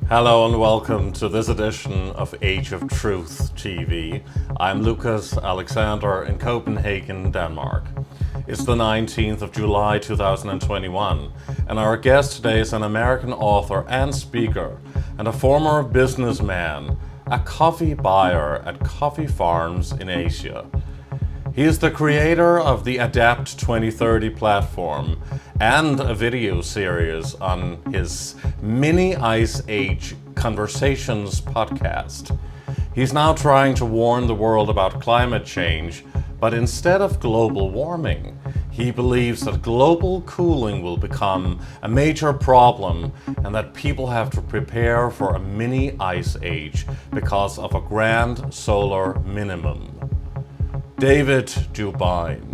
Hello and welcome to this edition of Age of Truth TV. I'm Lucas Alexander in Copenhagen, Denmark. It's the 19th of July 2021, and our guest today is an American author and speaker and a former businessman, a coffee buyer at coffee farms in Asia. He is the creator of the Adapt 2030 platform and a video series on his Mini Ice Age Conversations podcast. He's now trying to warn the world about climate change, but instead of global warming, he believes that global cooling will become a major problem and that people have to prepare for a mini ice age because of a grand solar minimum. David Dubine.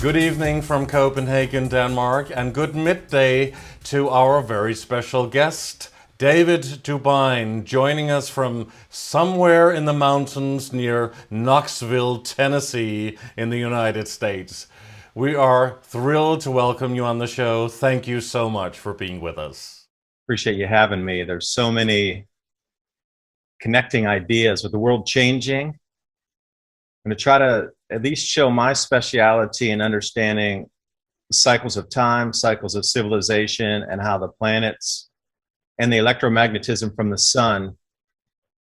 Good evening from Copenhagen, Denmark, and good midday to our very special guest, David Dubine, joining us from somewhere in the mountains near Knoxville, Tennessee, in the United States. We are thrilled to welcome you on the show. Thank you so much for being with us. Appreciate you having me. There's so many connecting ideas with the world changing. I'm going to try to at least show my speciality in understanding cycles of time, cycles of civilization, and how the planets and the electromagnetism from the sun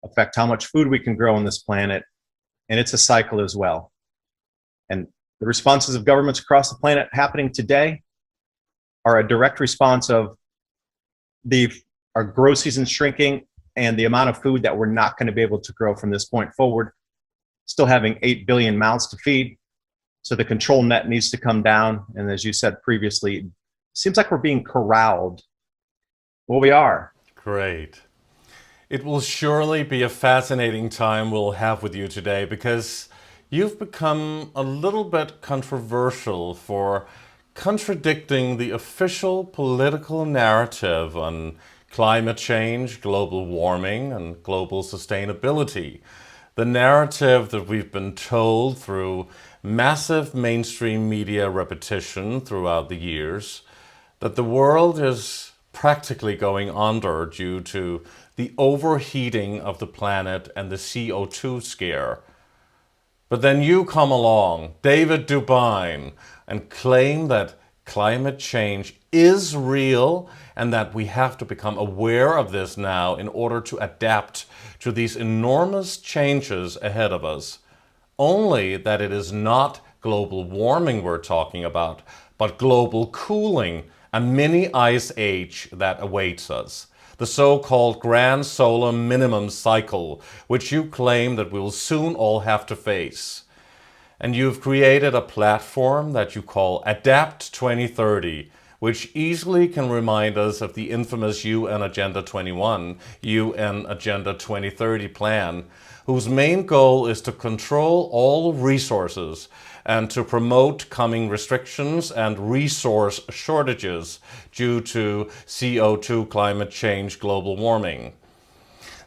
affect how much food we can grow on this planet. And it's a cycle as well. And the responses of governments across the planet happening today are a direct response of our grow season shrinking and the amount of food that we're not going to be able to grow from this point forward. Still having 8 billion mouths to feed. So the control net needs to come down. And as you said previously, it seems like we're being corralled. Well, we are. Great. It will surely be a fascinating time we'll have with you today because you've become a little bit controversial for contradicting the official political narrative on climate change, global warming, and global sustainability. The narrative that we've been told through massive mainstream media repetition throughout the years, that the world is practically going under due to the overheating of the planet and the CO2 scare. But then you come along, David Dubine, and claim that climate change is real and that we have to become aware of this now in order to adapt to these enormous changes ahead of us. Only that it is not global warming we're talking about, but global cooling, a mini ice age that awaits us. The so-called grand solar minimum cycle, which you claim that we will soon all have to face. And you've created a platform that you call Adapt 2030, which easily can remind us of the infamous UN Agenda 21, UN Agenda 2030 plan, whose main goal is to control all resources and to promote coming restrictions and resource shortages due to CO2, climate change, global warming.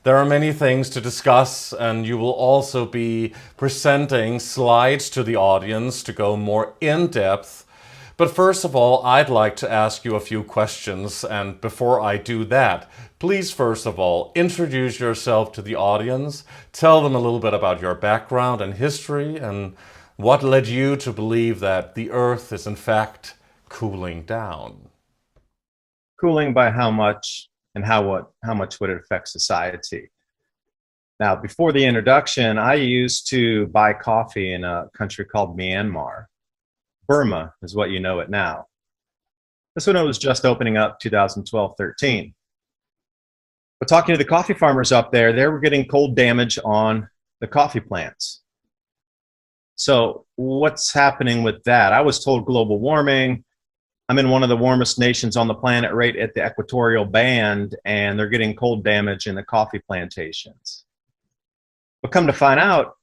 There are many things to discuss, and you will also be presenting slides to the audience to go more in depth. But first of all, I'd like to ask you a few questions, and before I do that, please first of all introduce yourself to the audience, tell them a little bit about your background and history, and what led you to believe that the Earth is in fact cooling down. Cooling by how much, and how much would it affect society? Now, before the introduction, I used to buy coffee in a country called Myanmar. Burma is what you know it now. This one was just opening up 2012-13. But talking to the coffee farmers up there, they were getting cold damage on the coffee plants. So what's happening with that? I was told global warming, I'm in one of the warmest nations on the planet, right at the equatorial band, and they're getting cold damage in the coffee plantations. But come to find out,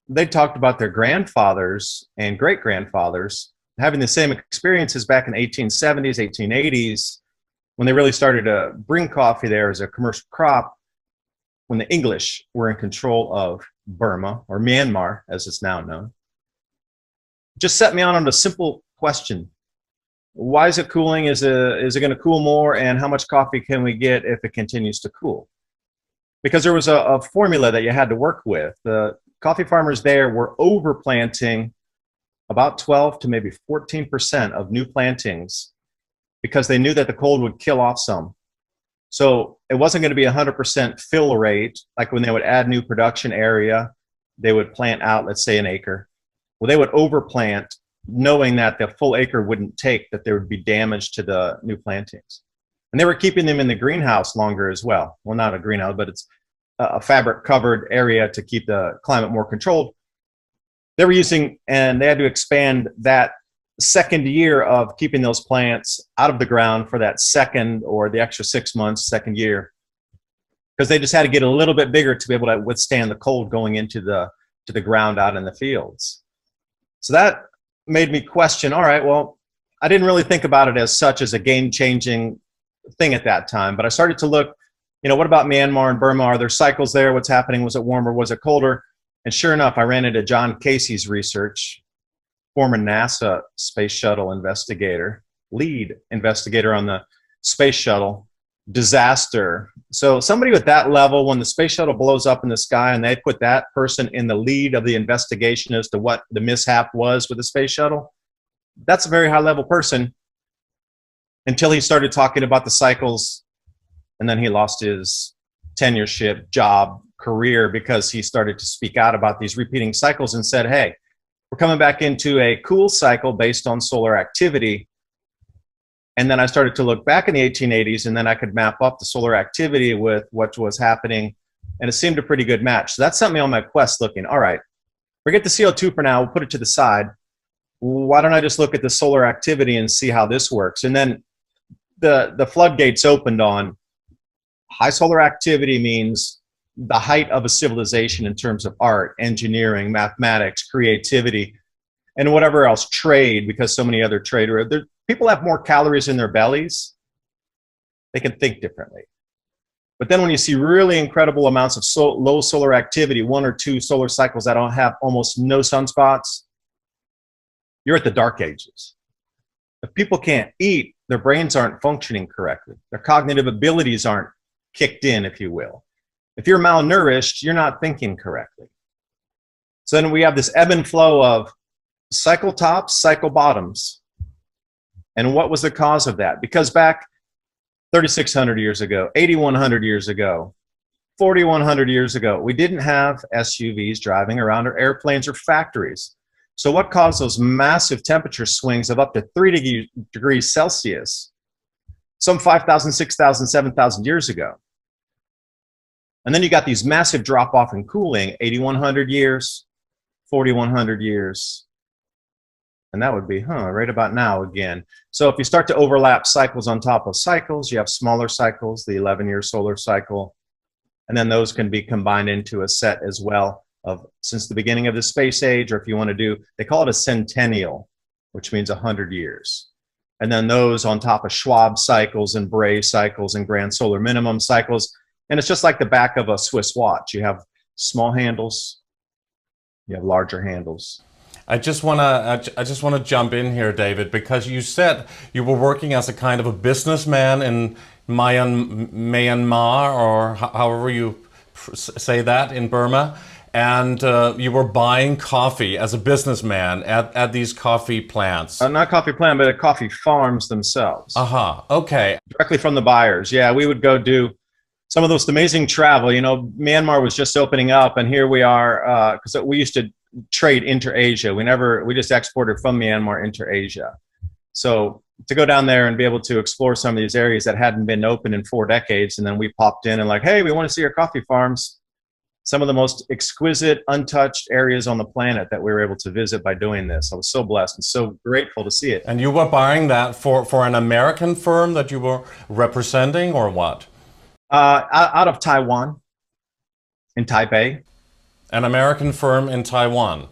they talked about their grandfathers and great-grandfathers having the same experiences back in the 1870s, 1880s, when they really started to bring coffee there as a commercial crop, when the English were in control of Burma, or Myanmar, as it's now known. Just set me on a simple question. Why is it cooling? Is it going to cool more? And how much coffee can we get if it continues to cool? Because there was a formula that you had to work with. The coffee farmers there were overplanting about 12 to maybe 14% of new plantings because they knew that the cold would kill off some. So it wasn't going to be 100% fill rate, like when they would add new production area, they would plant out, let's say, an acre. Well, they would overplant, knowing that the full acre wouldn't take, that there would be damage to the new plantings. And they were keeping them in the greenhouse longer as well. Well, not a greenhouse, but it's a fabric covered area to keep the climate more controlled. They were using, and they had to expand that second year of keeping those plants out of the ground for that second or the extra 6 months, second year, because they just had to get a little bit bigger to be able to withstand the cold going into the ground out in the fields. So that made me question, all right, well, I didn't really think about it as such as a game-changing thing at that time, but I started to look, you know, what about Myanmar and Burma? Are there cycles there? What's happening? Was it warmer? Was it colder? And sure enough, I ran into John Casey's research, former NASA space shuttle investigator, lead investigator on the space shuttle disaster. So somebody with that level, when the space shuttle blows up in the sky and they put that person in the lead of the investigation as to what the mishap was with the space shuttle, that's a very high level person, until he started talking about the cycles, and then he lost his tenureship, job, career, because he started to speak out about these repeating cycles and said, hey, we're coming back into a cool cycle based on solar activity. And then I started to look back in the 1880s, and then I could map up the solar activity with what was happening, and it seemed a pretty good match. So that's something on my quest, looking, all right, forget the CO2 for now, we'll put it to the side. Why don't I just look at the solar activity and see how this works? And then the floodgates opened on high solar activity means the height of a civilization in terms of art, engineering, mathematics, creativity, and whatever else, trade, because so many other people have more calories in their bellies. They can think differently. But then when you see really incredible amounts of low solar activity, 1 or 2 solar cycles that don't have almost no sunspots, you're at the dark ages. If people can't eat, their brains aren't functioning correctly. Their cognitive abilities aren't kicked in, if you will. If you're malnourished, you're not thinking correctly. So then we have this ebb and flow of cycle tops, cycle bottoms. And what was the cause of that? Because back 3,600 years ago, 8,100 years ago, 4,100 years ago, we didn't have SUVs driving around, or airplanes, or factories. So what caused those massive temperature swings of up to 3 degrees Celsius, some 5,000, 6,000, 7,000 years ago? And then you got these massive drop-off in cooling, 8,100 years, 4,100 years, and that would be, right about now again. So if you start to overlap cycles on top of cycles, you have smaller cycles, the 11-year solar cycle, and then those can be combined into a set as well of since the beginning of the space age, or if you want to do, they call it a centennial, which means 100 years. And then those on top of Schwab cycles and Bray cycles and grand solar minimum cycles. And it's just like the back of a Swiss watch. You have small handles, you have larger handles. I just want to jump in here, David, because you said you were working as a kind of a businessman in Myanmar, or however you say that, in Burma, and you were buying coffee as a businessman at these coffee plants. Not coffee plant, but coffee farms themselves. Okay. Directly from the buyers. Yeah, we would go do some of those amazing travel. You know, Myanmar was just opening up, and here we are, because we used to trade inter-Asia. We just exported from Myanmar inter-Asia. So to go down there and be able to explore some of these areas that hadn't been open in 4 decades, and then we popped in and like, hey, we want to see your coffee farms. some of the most exquisite, untouched areas on the planet that we were able to visit by doing this. I was so blessed and so grateful to see it. And you were buying that for an American firm that you were representing, or what? Out of Taiwan, in Taipei. An American firm in Taiwan.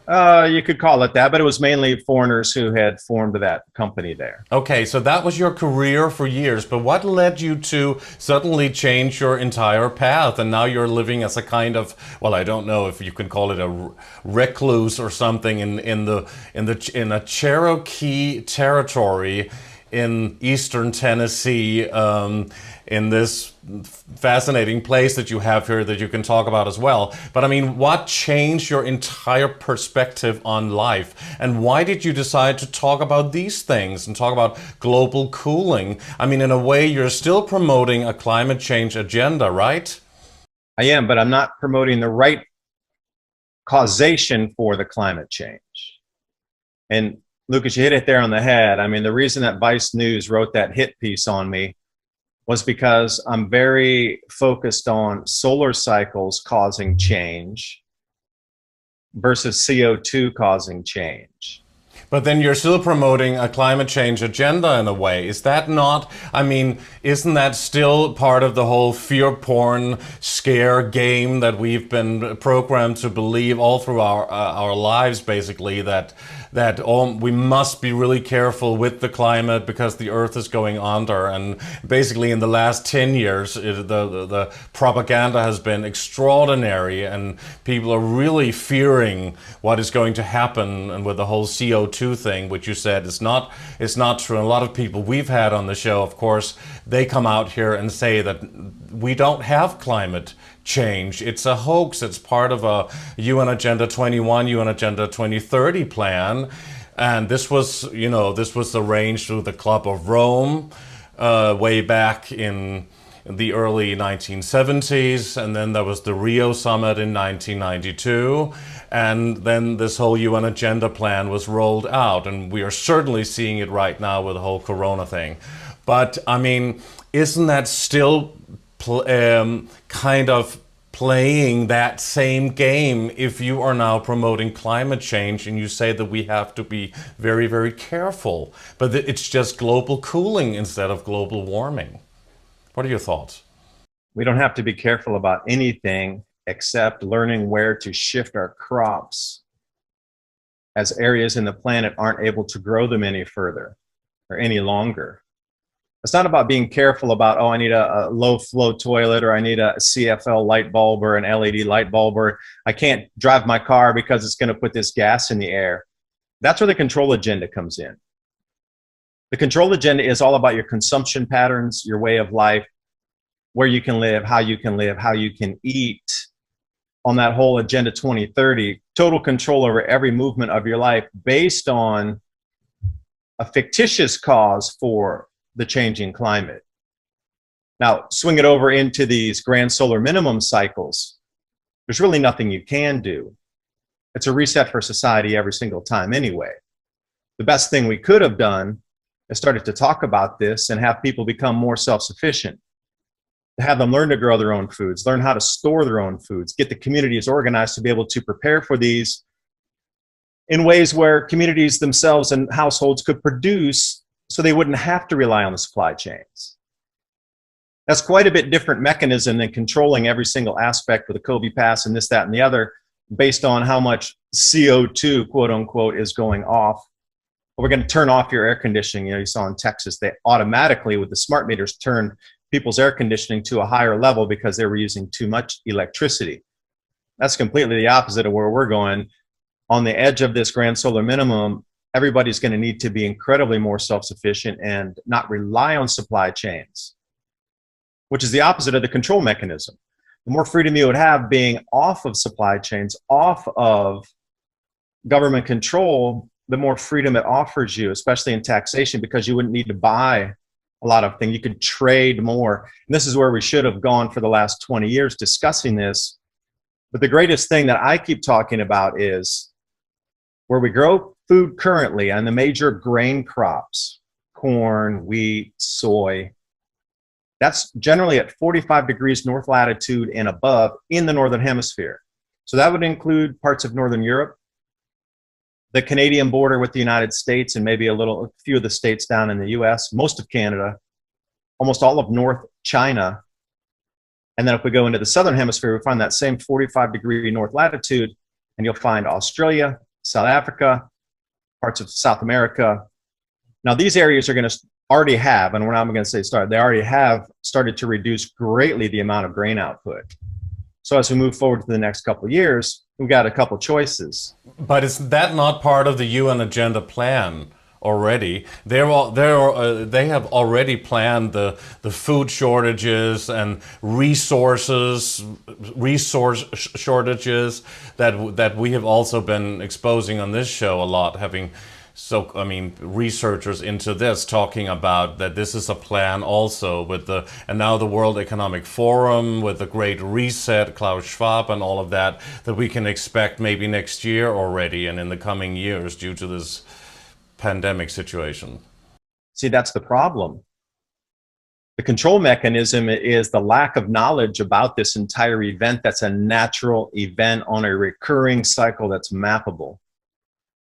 You could call it that, but it was mainly foreigners who had formed that company there. Okay, so that was your career for years, but what led you to suddenly change your entire path, and now you're living as a kind of, well, I don't know if you can call it a recluse or something in a Cherokee territory in eastern Tennessee, in this fascinating place that you have here that you can talk about as well. But I mean, what changed your entire perspective on life? And why did you decide to talk about these things and talk about global cooling? I mean, in a way, you're still promoting a climate change agenda, right? I am, but I'm not promoting the right causation for the climate change. And Lucas, you hit it there on the head. I mean, the reason that Vice News wrote that hit piece on me was because I'm very focused on solar cycles causing change versus CO2 causing change. But then you're still promoting a climate change agenda in a way. Is that not, I mean, isn't that still part of the whole fear porn scare game that we've been programmed to believe all through our lives, basically, that we must be really careful with the climate because the earth is going under? And basically in the last 10 years, the propaganda has been extraordinary, and people are really fearing what is going to happen, and with the whole CO2 thing, which you said is not true. And a lot of people we've had on the show, of course, they come out here and say that we don't have climate change. It's a hoax. It's part of a UN Agenda 21, UN Agenda 2030 plan. And this was arranged through the Club of Rome way back in the early 1970s, and then there was the Rio Summit in 1992, and then this whole UN agenda plan was rolled out, and we are certainly seeing it right now with the whole Corona thing. But I mean, isn't that still kind of playing that same game if you are now promoting climate change and you say that we have to be very, very careful, but it's just global cooling instead of global warming? What are your thoughts? We don't have to be careful about anything except learning where to shift our crops as areas in the planet aren't able to grow them any further or any longer. It's not about being careful about, oh, I need a low flow toilet, or I need a CFL light bulb or an LED light bulb, or I can't drive my car because it's going to put this gas in the air. That's where the control agenda comes in. The control agenda is all about your consumption patterns, your way of life, where you can live, how you can eat. On that whole Agenda 2030, total control over every movement of your life based on a fictitious cause for the changing climate. Now, swing it over into these grand solar minimum cycles. There's really nothing you can do. It's a reset for society every single time anyway. The best thing we could have done is started to talk about this and have people become more self-sufficient, to have them learn to grow their own foods, learn how to store their own foods, get the communities organized to be able to prepare for these in ways where communities themselves and households could produce so they wouldn't have to rely on the supply chains. That's quite a bit different mechanism than controlling every single aspect with the Kobe Pass and this, that, and the other based on how much CO2, quote unquote, is going off. We're going to turn off your air conditioning. You know, you saw in Texas, they automatically with the smart meters turned people's air conditioning to a higher level because they were using too much electricity. That's completely the opposite of where we're going. On the edge of this grand solar minimum, everybody's going to need to be incredibly more self-sufficient and not rely on supply chains, which is the opposite of the control mechanism. The more freedom you would have being off of supply chains, off of government control, the more freedom it offers you, especially in taxation, because you wouldn't need to buy a lot of things. You could trade more. And this is where we should have gone for the last 20 years discussing this. But the greatest thing that I keep talking about is where we grow food currently on the major grain crops, corn, wheat, soy. That's generally at 45 degrees north latitude and above in the northern hemisphere. So that would include parts of northern Europe, the Canadian border with the United States, and maybe a few of the states down in the US, most of Canada, almost all of North China. And then if we go into the southern hemisphere, we find that same 45-degree north latitude, and you'll find Australia, South Africa, parts of South America. Now these areas are going to already have, and we're not going to say start, they already have started to reduce greatly the amount of grain output. So as we move forward to the next couple of years, we've got a couple choices. But is that not part of the UN Agenda Plan already? They have already planned the food shortages and resource shortages that we have also been exposing on this show a lot, having researchers into this talking about that this is a plan also with and now the World Economic Forum with the Great Reset, Klaus Schwab and all of that we can expect maybe next year already and in the coming years due to this pandemic situation. See, that's the problem. The control mechanism is the lack of knowledge about this entire event that's a natural event on a recurring cycle that's mappable.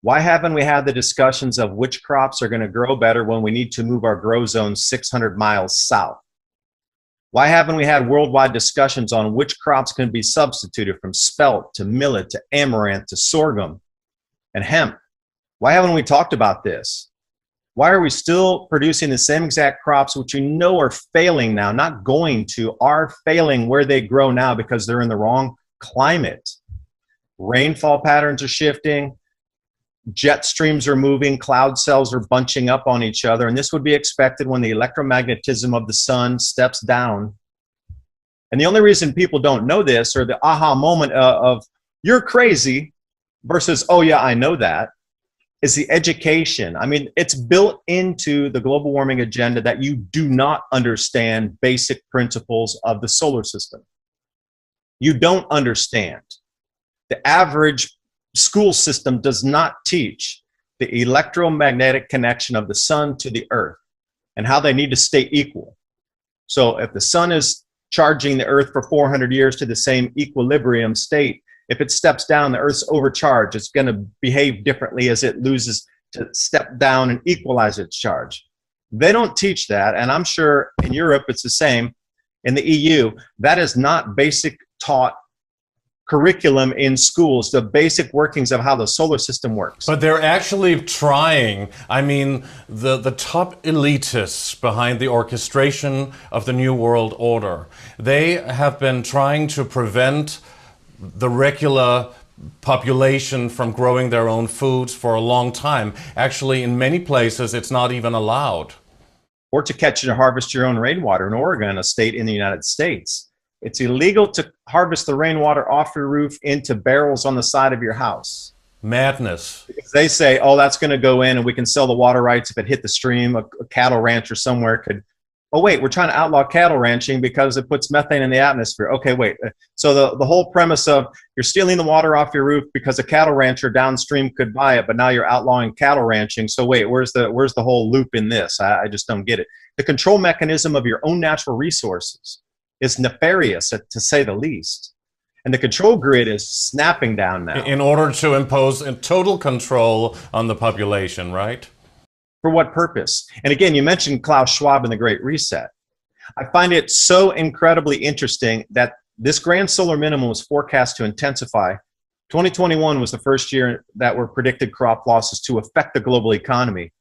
Why haven't we had the discussions of which crops are going to grow better when we need to move our grow zone 600 miles south? Why haven't we had worldwide discussions on which crops can be substituted from spelt to millet to amaranth to sorghum and hemp? Why haven't we talked about this? Why are we still producing the same exact crops which we know are failing now, not going to, are failing where they grow now because they're in the wrong climate? Rainfall patterns are shifting. Jet streams are moving, cloud cells are bunching up on each other, and this would be expected when the electromagnetism of the sun steps down. And the only reason people don't know this, or the aha moment of you're crazy versus, oh yeah, I know that, is the education. I mean, it's built into the global warming agenda that you do not understand basic principles of the solar system. You don't understand. The average school system does not teach the electromagnetic connection of the sun to the earth and how they need to stay equal. So if the sun is charging the earth for 400 years to the same equilibrium state, if it steps down, the earth's overcharged. It's going to behave differently as it loses to step down and equalize its charge. They don't teach that, and I'm sure in Europe it's the same. In the EU, that is not basic taught curriculum in schools, the basic workings of how the solar system works. But they're actually trying. I mean, the top elitists behind the orchestration of the New World Order, they have been trying to prevent the regular population from growing their own foods for a long time. Actually, in many places, it's not even allowed. Or to catch and harvest your own rainwater in Oregon, a state in the United States. It's illegal to harvest the rainwater off your roof into barrels on the side of your house. Madness. Because they say, oh, that's going to go in and we can sell the water rights if it hit the stream. A cattle rancher somewhere could, oh, wait, we're trying to outlaw cattle ranching because it puts methane in the atmosphere. Okay, wait. So the whole premise of you're stealing the water off your roof because a cattle rancher downstream could buy it, but now you're outlawing cattle ranching. So wait, where's the whole loop in this? I just don't get it. The control mechanism of your own natural resources is nefarious, to say the least. And the control grid is snapping down now. In order to impose total control on the population, right? For what purpose? And again, you mentioned Klaus Schwab and the Great Reset. I find it so incredibly interesting that this grand solar minimum was forecast to intensify. 2021 was the first year that were predicted crop losses to affect the global economy.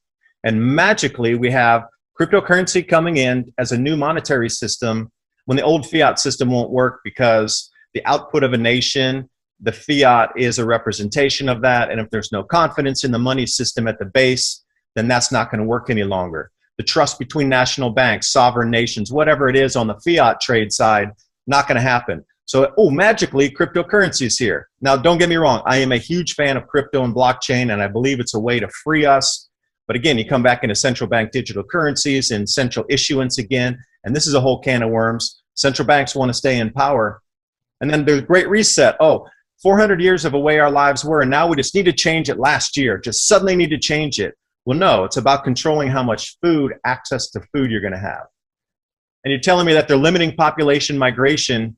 And magically, we have cryptocurrency coming in as a new monetary system when the old fiat system won't work because the output of a nation, the fiat is a representation of that. And if there's no confidence in the money system at the base, then that's not going to work any longer. The trust between national banks, sovereign nations, whatever it is on the fiat trade side, not going to happen. So, oh, magically, cryptocurrency is here. Now, don't get me wrong. I am a huge fan of crypto and blockchain, and I believe it's a way to free us. But again, you come back into central bank digital currencies and central issuance again, and this is a whole can of worms. Central banks want to stay in power. And then there's Great Reset. Oh, 400 years of the way our lives were, and now we just need to change it last year. Just suddenly need to change it. Well, no, it's about controlling how much food, access to food you're going to have. and you're telling me that they're limiting population migration,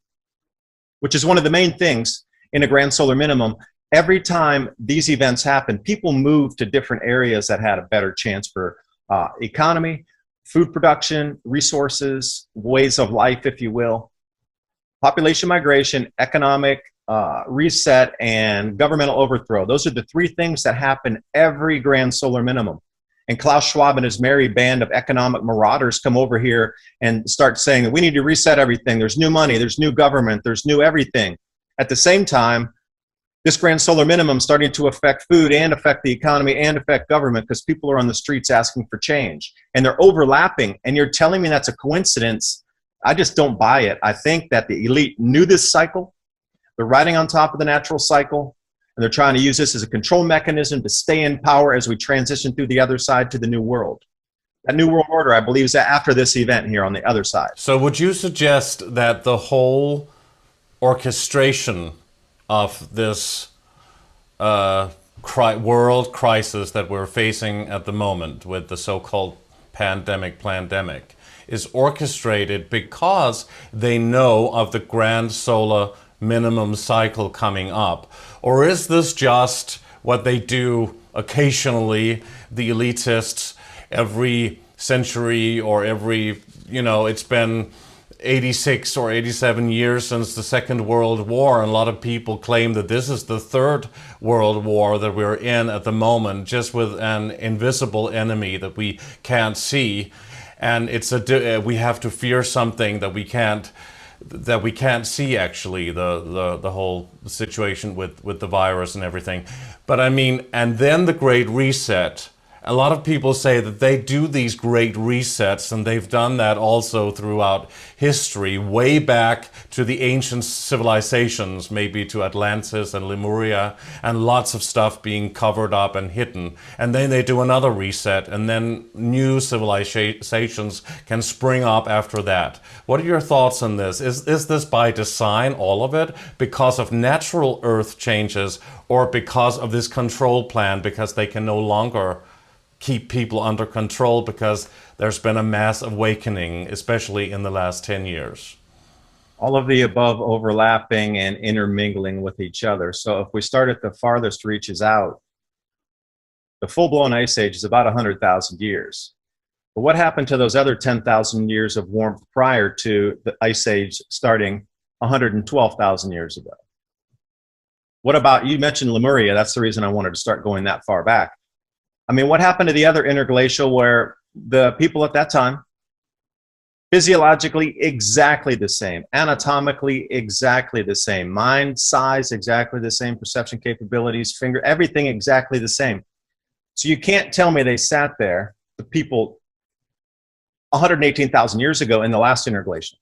which is one of the main things in a grand solar minimum. Every time these events happen, people move to different areas that had a better chance for economy, food production, resources, ways of life, if you will. Population migration, economic reset, and governmental overthrow. Those are the three things that happen every grand solar minimum. And Klaus Schwab and his merry band of economic marauders come over here and start saying that we need to reset everything. There's new money, there's new government, there's new everything. At the same time, this grand solar minimum starting to affect food and affect the economy and affect government because people are on the streets asking for change. And they're overlapping, and you're telling me that's a coincidence. I just don't buy it. I think that the elite knew this cycle. They're riding on top of the natural cycle, and they're trying to use this as a control mechanism to stay in power as we transition through the other side to the new world. That new world order, I believe, is after this event here on the other side. So would you suggest that the whole orchestration of this world crisis that we're facing at the moment with the so-called pandemic is orchestrated because they know of the grand solar minimum cycle coming up? Or is this just what they do occasionally, the elitists, every century or every, it's been 86 or 87 years since the Second World War, and a lot of people claim that this is the Third World War that we're in at the moment, just with an invisible enemy that we can't see, and we have to fear something that we can't see, actually, the whole situation with the virus and everything. But I mean, and then the Great Reset. A lot of people say that they do these great resets, and they've done that also throughout history, way back to the ancient civilizations, maybe to Atlantis and Lemuria, and lots of stuff being covered up and hidden. And then they do another reset, and then new civilizations can spring up after that. What are your thoughts on this? Is this by design, all of it, because of natural Earth changes, or because of this control plan, because they can no longer keep people under control because there's been a mass awakening, especially in the last 10 years? All of the above overlapping and intermingling with each other. So if we start at the farthest reaches out, the full-blown ice age is about 100,000 years. But what happened to those other 10,000 years of warmth prior to the ice age starting 112,000 years ago? What about, you mentioned Lemuria, that's the reason I wanted to start going that far back. I mean, what happened to the other interglacial where the people at that time, physiologically exactly the same, anatomically exactly the same, mind size exactly the same, perception capabilities, finger, everything exactly the same. So you can't tell me they sat there, the people 118,000 years ago in the last interglacial,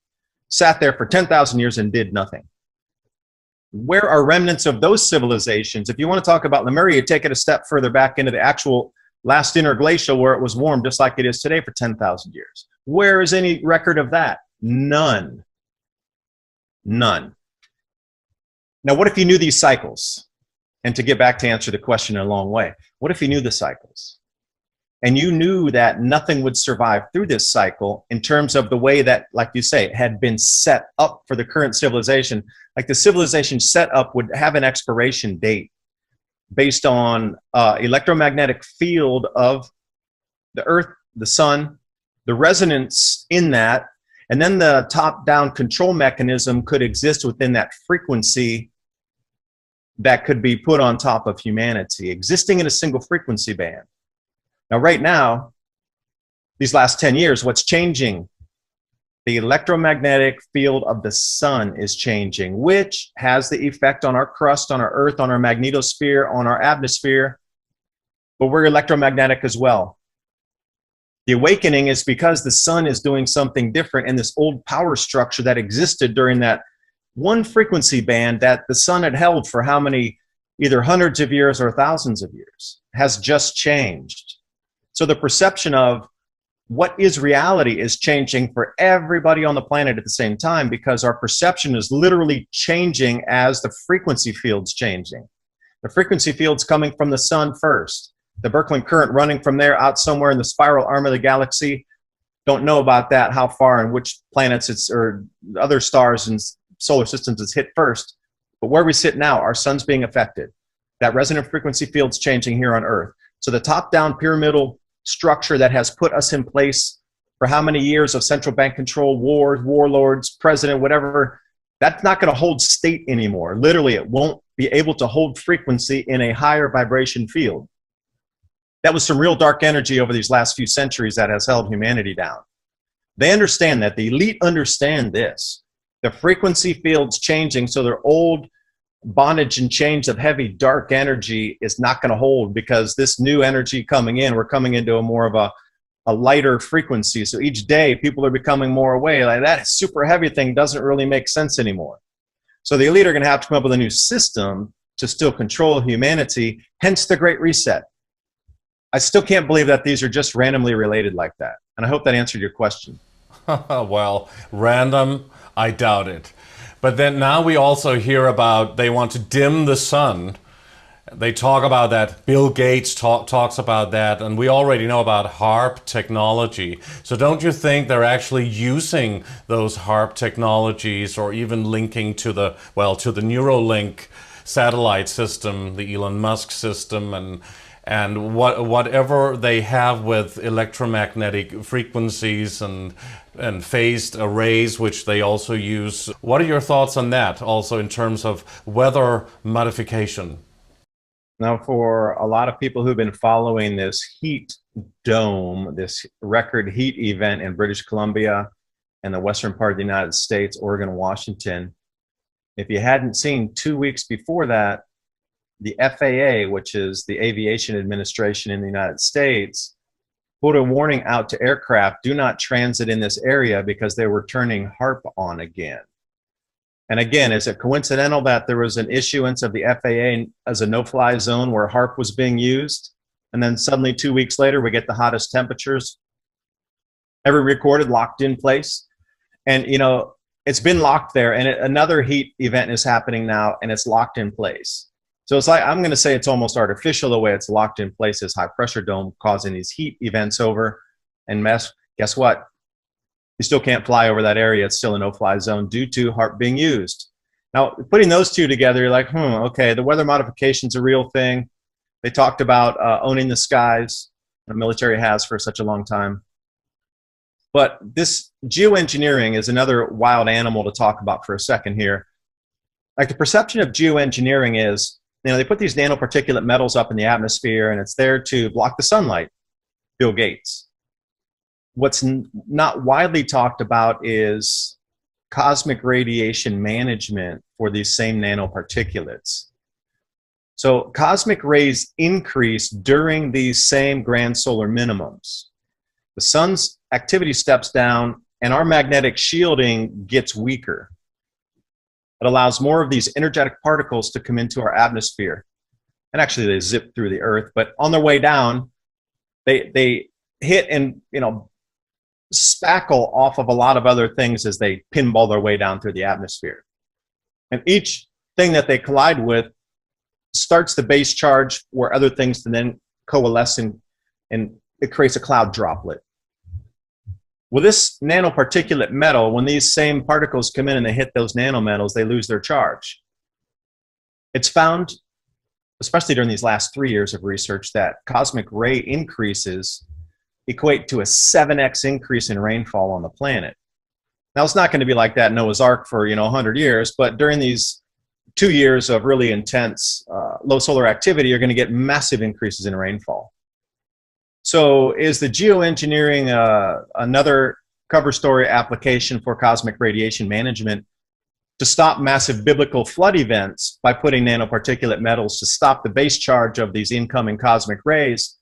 sat there for 10,000 years and did nothing. Where are remnants of those civilizations? If you want to talk about Lemuria, you take it a step further back into the actual last interglacial where it was warm just like it is today for 10,000 years. Where is any record of that? None. None. Now, what if you knew these cycles? And to get back to answer the question in a long way, what if you knew the cycles? And you knew that nothing would survive through this cycle in terms of the way that, like you say, it had been set up for the current civilization. Like the civilization set up would have an expiration date based on electromagnetic field of the Earth, the sun, the resonance in that, and then the top-down control mechanism could exist within that frequency that could be put on top of humanity, existing in a single frequency band. Now, right now, these last 10 years, what's changing? The electromagnetic field of the sun is changing, which has the effect on our crust, on our Earth, on our magnetosphere, on our atmosphere, but we're electromagnetic as well. The awakening is because the sun is doing something different in this old power structure that existed during that one frequency band that the sun had held for how many, either hundreds of years or thousands of years, has just changed. So the perception of what is reality is changing for everybody on the planet at the same time, because our perception is literally changing as the frequency field's changing. The frequency field's coming from the sun first. The Birkeland current running from there out somewhere in the spiral arm of the galaxy, Don't know about that, how far and which planets it's, or other stars and solar systems it's hit first. But where we sit now, our sun's being affected. That resonant frequency field's changing here on Earth. So the top-down pyramidal structure that has put us in place for how many years of central bank control, wars, warlords, president, whatever, that's not going to hold state anymore. Literally, it won't be able to hold frequency in a higher vibration field. That was some real dark energy over these last few centuries that has held humanity down. They understand that. The elite understand this. The frequency field's changing, so their old bondage and chains of heavy dark energy is not going to hold, because this new energy coming in, we're coming into a more of a lighter frequency. So each day people are becoming more aware, like that super heavy thing doesn't really make sense anymore. So the elite are going to have to come up with a new system to still control humanity, hence the Great Reset. I still can't believe that these are just randomly related like that. And I hope that answered your question. Well, random, I doubt it. But then now we also hear about they want to dim the sun. They talk about that. Bill Gates talks about that. And we already know about HARP technology. So don't you think they're actually using those HARP technologies, or even linking to the, well, to the Neuralink satellite system, the Elon Musk system, and whatever they have with electromagnetic frequencies and phased arrays, which they also use. What are your thoughts on that, also in terms of weather modification? Now, for a lot of people who've been following this heat dome, this record heat event in British Columbia and the western part of the United States, Oregon, Washington, if you hadn't seen 2 weeks before that, the FAA, which is the Aviation Administration in the United States, put a warning out to aircraft, do not transit in this area, because they were turning HARP on again. And again, is it coincidental that there was an issuance of the FAA as a no-fly zone where HARP was being used? And then suddenly 2 weeks later, we get the hottest temperatures ever recorded, locked in place. And, you know, it's been locked there, and another heat event is happening now, and it's locked in place. So it's like, I'm going to say it's almost artificial the way it's locked in place, this high pressure dome causing these heat events over. And guess what? You still can't fly over that area. It's still a no-fly zone due to HARP being used. Now, putting those two together, you're like, okay, the weather modification's a real thing. They talked about owning the skies. The military has for such a long time. But this geoengineering is another wild animal to talk about for a second here. Like, the perception of geoengineering is, you know, they put these nanoparticulate metals up in the atmosphere, and it's there to block the sunlight. Bill Gates. What's not widely talked about is cosmic radiation management for these same nanoparticulates. So cosmic rays increase during these same grand solar minimums. The sun's activity steps down, and our magnetic shielding gets weaker. It allows more of these energetic particles to come into our atmosphere. And actually they zip through the Earth, but on their way down, they hit and, you know, spackle off of a lot of other things as they pinball their way down through the atmosphere. And each thing that they collide with starts the base charge where other things can then coalesce, and it creates a cloud droplet. Well, this nanoparticulate metal, when these same particles come in and they hit those nanometals, they lose their charge. It's found, especially during these last 3 years of research, that cosmic ray increases equate to a 7x increase in rainfall on the planet. Now, it's not going to be like that in Noah's Ark for, 100 years, but during these 2 years of really intense low solar activity, you're going to get massive increases in rainfall. So is the geoengineering another cover story application for cosmic radiation management to stop massive biblical flood events by putting nanoparticulate metals to stop the base charge of these incoming cosmic rays?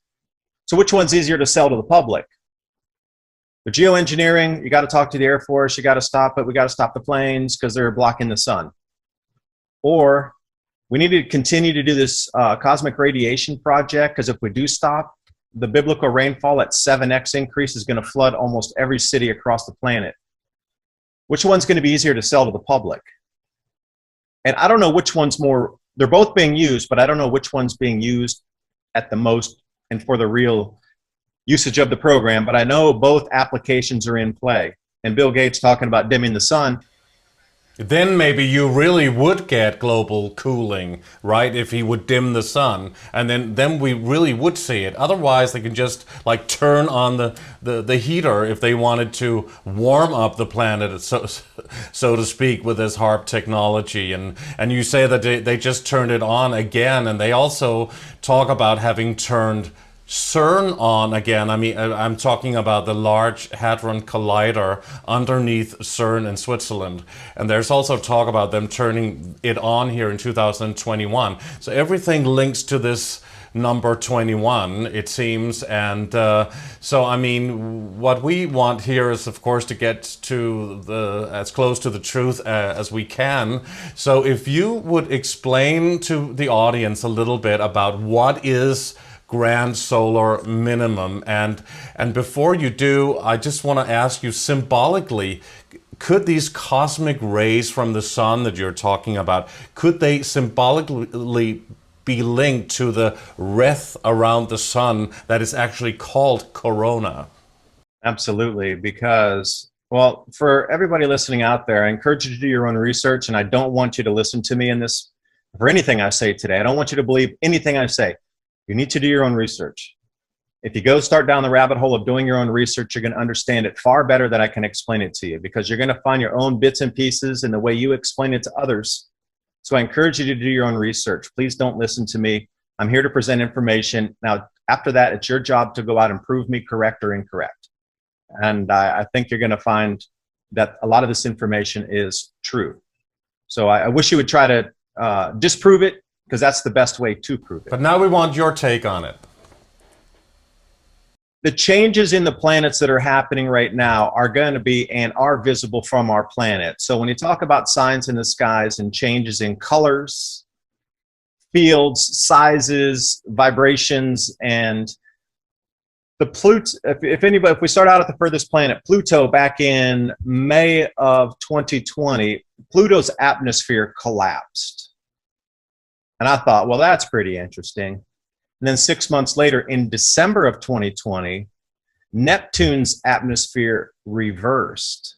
So which one's easier to sell to the public? The geoengineering, you got to talk to the Air Force, you got to stop it, we got to stop the planes because they're blocking the sun. Or we need to continue to do this cosmic radiation project, because if we do stop, the biblical rainfall at 7x increase is going to flood almost every city across the planet. Which one's going to be easier to sell to the public? And I don't know which one's more, they're both being used, but I don't know which one's being used at the most and for the real usage of the program, but I know both applications are in play. And Bill Gates talking about dimming the sun. Then maybe you really would get global cooling, right? If he would dim the sun, and then we really would see it. Otherwise, they can just like turn on the heater if they wanted to warm up the planet, so to speak, with this HARP technology. And you say that they just turned it on again, and they also talk about having turned CERN on again. I mean, I'm talking about the Large Hadron Collider underneath CERN in Switzerland. And there's also talk about them turning it on here in 2021. So everything links to this number 21, it seems. And so, I mean, what we want here is, of course, to get to as close to the truth as we can. So if you would explain to the audience a little bit about what is grand solar minimum, and before you do, I just want to ask you symbolically, could these cosmic rays from the sun that you're talking about, could they symbolically be linked to the wreath around the sun that is actually called corona? Absolutely, because, well, for everybody listening out there, I encourage you to do your own research, and I don't want you to listen to me in this for anything I say today. I don't want you to believe anything I say. You need to do your own research. If you go start down the rabbit hole of doing your own research, you're going to understand it far better than I can explain it to you, because you're going to find your own bits and pieces in the way you explain it to others. So I encourage you to do your own research. Please don't listen to me. I'm here to present information. Now, after that, it's your job to go out and prove me correct or incorrect. And I think you're going to find that a lot of this information is true. So I wish you would try to disprove it, because that's the best way to prove it. But now we want your take on it. The changes in the planets that are happening right now are going to be and are visible from our planet. So when you talk about signs in the skies and changes in colors, fields, sizes, vibrations, and the Pluto, if we start out at the furthest planet, Pluto, back in May of 2020, Pluto's atmosphere collapsed. And I thought, well, that's pretty interesting. And then 6 months later, in December of 2020, Neptune's atmosphere reversed.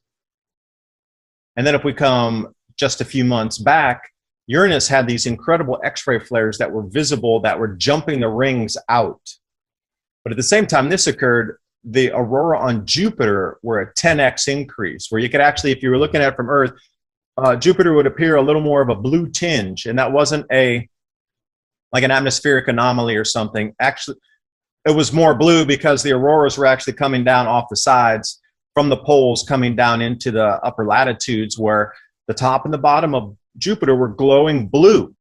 And then if we come just a few months back, Uranus had these incredible X-ray flares that were visible, that were jumping the rings out. But at the same time this occurred, the aurora on Jupiter were a 10x increase, where you could actually, if you were looking at it from Earth, Jupiter would appear a little more of a blue tinge, and that wasn't like an atmospheric anomaly or something. Actually, it was more blue because the auroras were actually coming down off the sides from the poles, coming down into the upper latitudes, where the top and the bottom of Jupiter were glowing blue.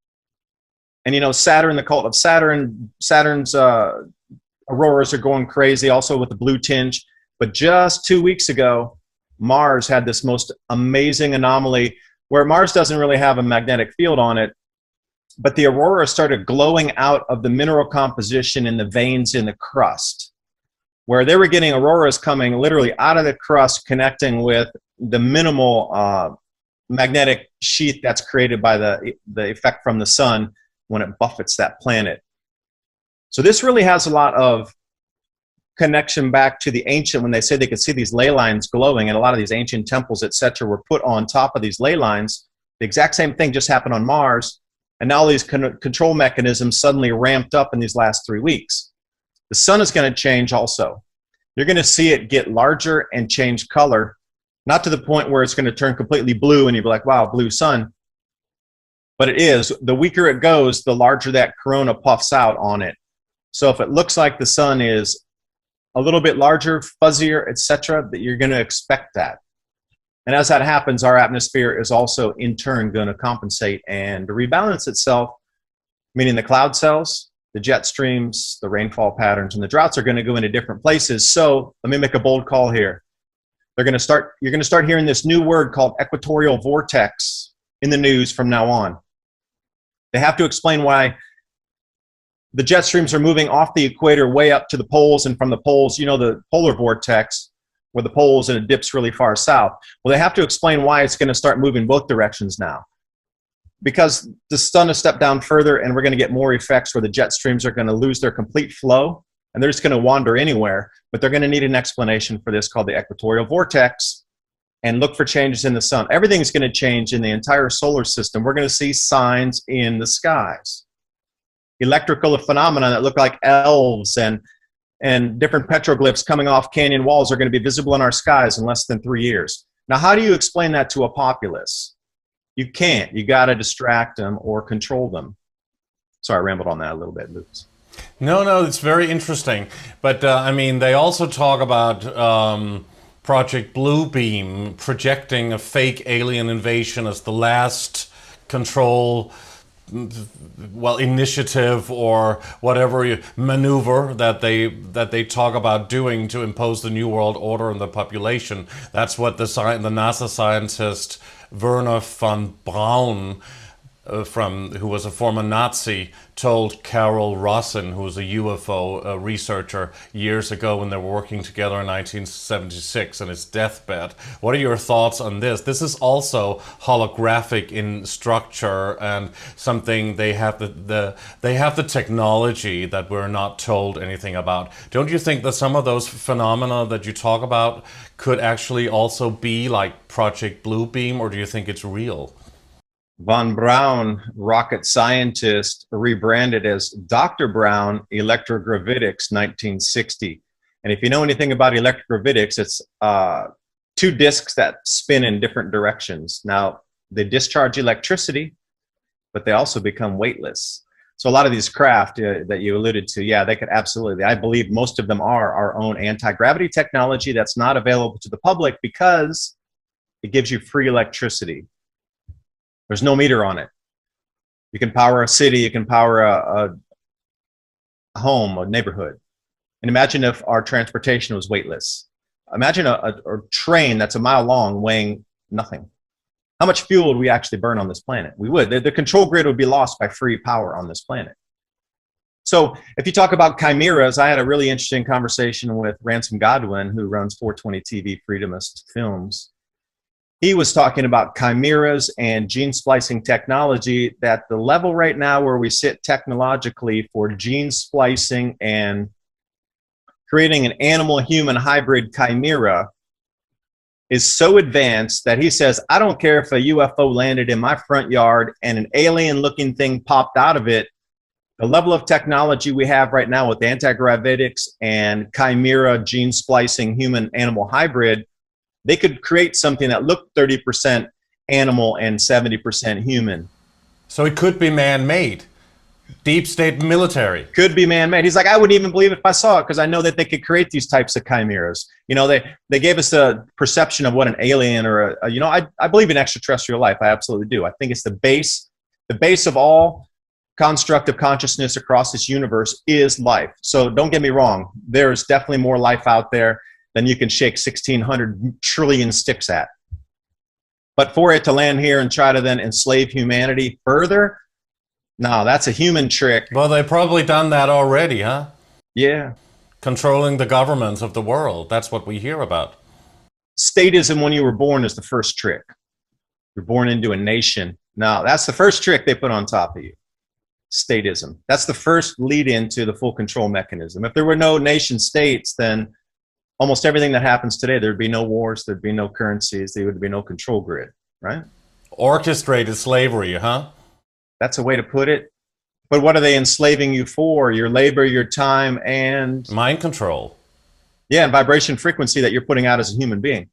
And you know, Saturn, the cult of Saturn, Saturn's auroras are going crazy also with the blue tinge. But just 2 weeks ago, Mars had this most amazing anomaly where Mars doesn't really have a magnetic field on it, but the aurora started glowing out of the mineral composition in the veins in the crust, where they were getting auroras coming literally out of the crust, connecting with the minimal magnetic sheath that's created by the effect from the sun when it buffets that planet. So this really has a lot of connection back to the ancient, when they say they could see these ley lines glowing, and a lot of these ancient temples, etc., were put on top of these ley lines. The exact same thing just happened on Mars. And now these control mechanisms suddenly ramped up in these last 3 weeks. The sun is going to change also. You're going to see it get larger and change color, not to the point where it's going to turn completely blue and you'll be like, wow, blue sun. But it is. The weaker it goes, the larger that corona puffs out on it. So if it looks like the sun is a little bit larger, fuzzier, etc., that you're going to expect that. And as that happens, our atmosphere is also in turn going to compensate and rebalance itself, meaning the cloud cells, the jet streams, the rainfall patterns, and the droughts are going to go into different places. So let me make a bold call here. You're going to start hearing this new word called equatorial vortex in the news from now on. They have to explain why the jet streams are moving off the equator way up to the poles, and from the poles, you know, the polar vortex, where the poles and it dips really far south. Well, they have to explain why it's going to start moving both directions now. Because the sun has stepped down further, and we're going to get more effects where the jet streams are going to lose their complete flow, and they're just going to wander anywhere, but they're going to need an explanation for this called the equatorial vortex, and look for changes in the sun. Everything's going to change in the entire solar system. We're going to see signs in the skies. Electrical phenomena that look like elves and different petroglyphs coming off canyon walls are going to be visible in our skies in less than 3 years. Now, how do you explain that to a populace? You can't. You got to distract them or control them. Sorry, I rambled on that a little bit, Lucas. No, it's very interesting. But I mean, they also talk about Project Bluebeam projecting a fake alien invasion as the last control, well, initiative or whatever maneuver that they talk about doing to impose the New World Order on the population. That's what the NASA scientist Werner von Braun, who was a former Nazi, told Carol Rosin, who was a UFO researcher years ago when they were working together in 1976 on his deathbed. What are your thoughts on this? This is also holographic in structure and something they have the technology that we're not told anything about. Don't you think that some of those phenomena that you talk about could actually also be like Project Bluebeam, or do you think it's real? Von Braun, rocket scientist, rebranded as Dr. Braun Electrogravitics 1960. And if you know anything about electrogravitics, it's 2 disks that spin in different directions. Now, they discharge electricity, but they also become weightless. So a lot of these craft that you alluded to, yeah, they could absolutely, I believe most of them are our own anti-gravity technology that's not available to the public because it gives you free electricity. There's no meter on it. You can power a city, you can power a home, a neighborhood. And imagine if our transportation was weightless. Imagine a train that's a mile long weighing nothing. How much fuel would we actually burn on this planet? We would. The control grid would be lost by free power on this planet. So if you talk about chimeras, I had a really interesting conversation with Ransom Godwin, who runs 420 TV Freedomist Films. He was talking about chimeras and gene splicing technology, that the level right now where we sit technologically for gene splicing and creating an animal-human hybrid chimera is so advanced that he says, I don't care if a UFO landed in my front yard and an alien-looking thing popped out of it. The level of technology we have right now with anti-gravitics and chimera gene splicing human-animal hybrid, they could create something that looked 30% animal and 70% human. So it could be man-made. Deep state military. Could be man-made. He's like, I wouldn't even believe it if I saw it because I know that they could create these types of chimeras. You know, they gave us a perception of what an alien or you know, I believe in extraterrestrial life. I absolutely do. I think it's the base of all construct of consciousness across this universe is life. So don't get me wrong. There's definitely more life out there than you can shake 1,600 trillion sticks at. But for it to land here and try to then enslave humanity further, no, that's a human trick. Well, they've probably done that already, huh? Yeah. Controlling the governments of the world. That's what we hear about. Statism when you were born is the first trick. You're born into a nation. No, that's the first trick they put on top of you. Statism. That's the first lead into the full control mechanism. If there were no nation states, then almost everything that happens today, there'd be no wars, there'd be no currencies, there would be no control grid, right? Orchestrated slavery, huh? That's a way to put it. But what are they enslaving you for? Your labor, your time, and mind control. Yeah, and vibration frequency that you're putting out as a human being.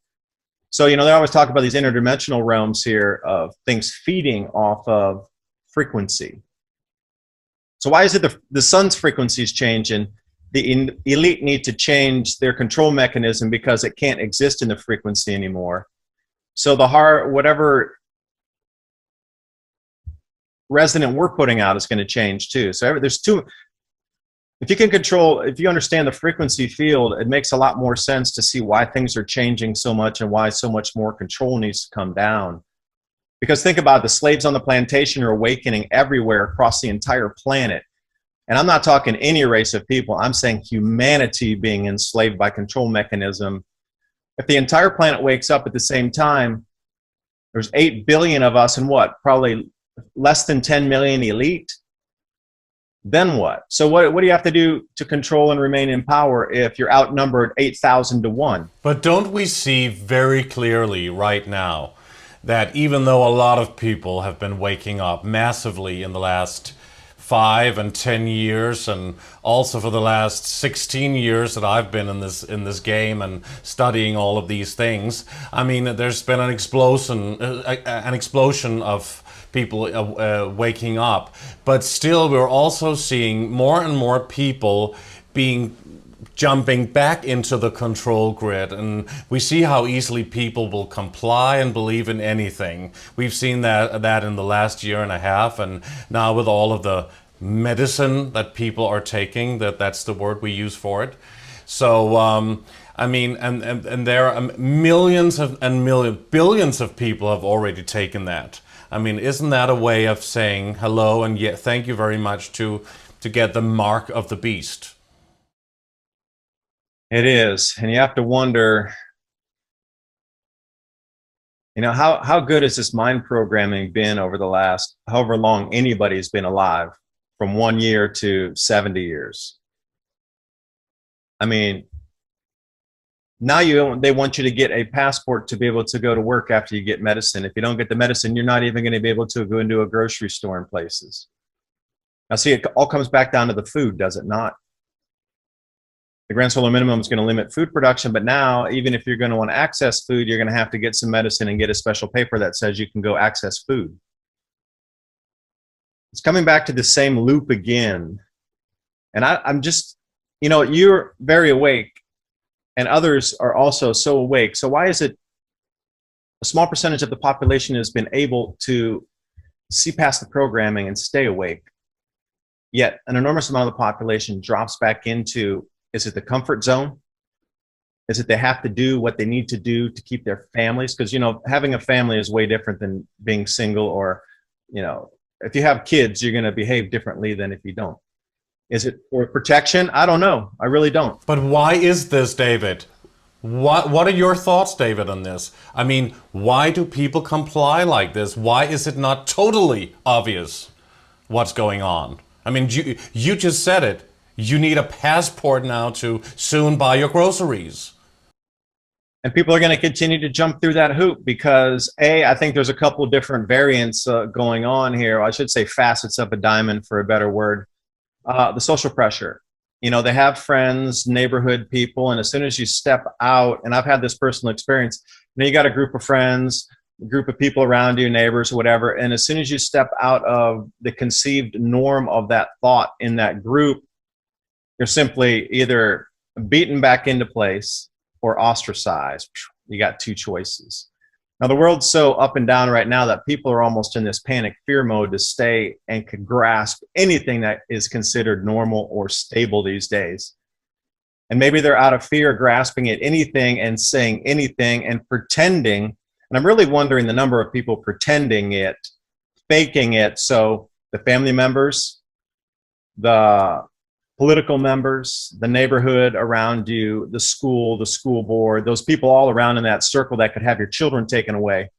So, you know, they always talk about these interdimensional realms here of things feeding off of frequency. So why is it the sun's frequency is changing? The elite need to change their control mechanism because it can't exist in the frequency anymore. So the whatever resonant we're putting out is going to change too. So there's if you can control, if you understand the frequency field, it makes a lot more sense to see why things are changing so much and why so much more control needs to come down. Because think about it, the slaves on the plantation are awakening everywhere across the entire planet. And I'm not talking any race of people. I'm saying humanity being enslaved by control mechanism. If the entire planet wakes up at the same time, there's 8 billion of us and what? Probably less than 10 million elite. Then what? So what do you have to do to control and remain in power if you're outnumbered 8,000 to 1? But don't we see very clearly right now that even though a lot of people have been waking up massively in the last 5 and 10 years, and also for the last 16 years that I've been in this game and studying all of these things, I mean, there's been an explosion of people waking up, but still we're also seeing more and more people jumping back into the control grid, and we see how easily people will comply and believe in anything. We've seen that in the last year and a half, and now with all of the medicine that people are taking, that's the word we use for it. So I mean, and there are billions of people have already taken that. I mean, isn't that a way of saying hello and thank you very much to get the mark of the beast? It is. And you have to wonder, how good has this mind programming been over the last, however long anybody's been alive, from 1 year to 70 years? I mean, now they want you to get a passport to be able to go to work after you get medicine. If you don't get the medicine, you're not even going to be able to go into a grocery store in places. Now, see, it all comes back down to the food, does it not? The grand solar minimum is going to limit food production, but now, even if you're going to want to access food, you're going to have to get some medicine and get a special paper that says you can go access food. It's coming back to the same loop again. And I'm just, you're very awake, and others are also so awake. So why is it a small percentage of the population has been able to see past the programming and stay awake, yet an enormous amount of the population drops back into, is it the comfort zone? Is it they have to do what they need to do to keep their families? Because, having a family is way different than being single, or, if you have kids, you're going to behave differently than if you don't. Is it for protection? I don't know. I really don't. But why is this, David? What are your thoughts, David, on this? I mean, why do people comply like this? Why is it not totally obvious what's going on? I mean, you just said it. You need a passport now to soon buy your groceries. And people are going to continue to jump through that hoop because, I think there's a couple of different variants going on here. I should say facets of a diamond, for a better word. The social pressure. They have friends, neighborhood people, and as soon as you step out, and I've had this personal experience, you got a group of friends, a group of people around you, neighbors, whatever, and as soon as you step out of the conceived norm of that thought in that group, you're simply either beaten back into place or ostracized. You got two choices. Now, the world's so up and down right now that people are almost in this panic fear mode to stay and could grasp anything that is considered normal or stable these days. And maybe they're out of fear grasping at anything and saying anything and pretending. And I'm really wondering the number of people pretending it, faking it. So the family members, the political members, the neighborhood around you, the school board, those people all around in that circle that could have your children taken away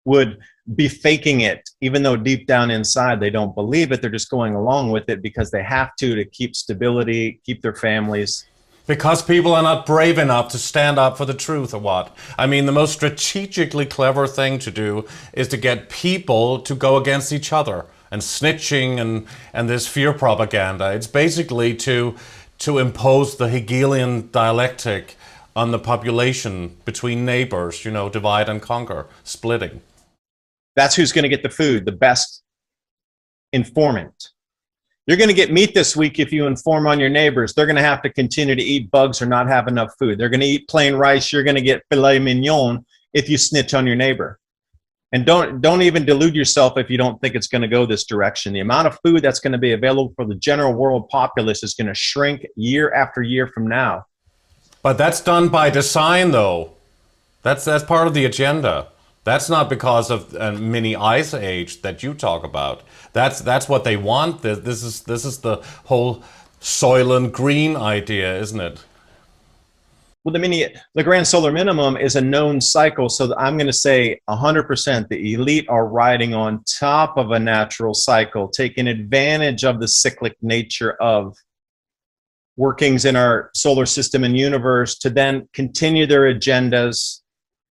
would be faking it, even though deep down inside they don't believe it. They're just going along with it because they have to keep stability, keep their families. Because people are not brave enough to stand up for the truth, or what? I mean, the most strategically clever thing to do is to get people to go against each other. And snitching and this fear propaganda. It's basically to impose the Hegelian dialectic on the population between neighbors, divide and conquer, splitting. That's who's going to get the food, the best informant. You're going to get meat this week if you inform on your neighbors. They're going to have to continue to eat bugs or not have enough food. They're going to eat plain rice. You're going to get filet mignon if you snitch on your neighbor. And don't even delude yourself if you don't think it's going to go this direction. The amount of food that's going to be available for the general world populace is going to shrink year after year from now. But that's done by design, though. That's part of the agenda. That's not because of a mini ice age that you talk about. That's what they want. This is the whole Soylent Green idea, isn't it? Well, the grand solar minimum is a known cycle. So I'm going to say 100% the elite are riding on top of a natural cycle, taking advantage of the cyclic nature of workings in our solar system and universe to then continue their agendas,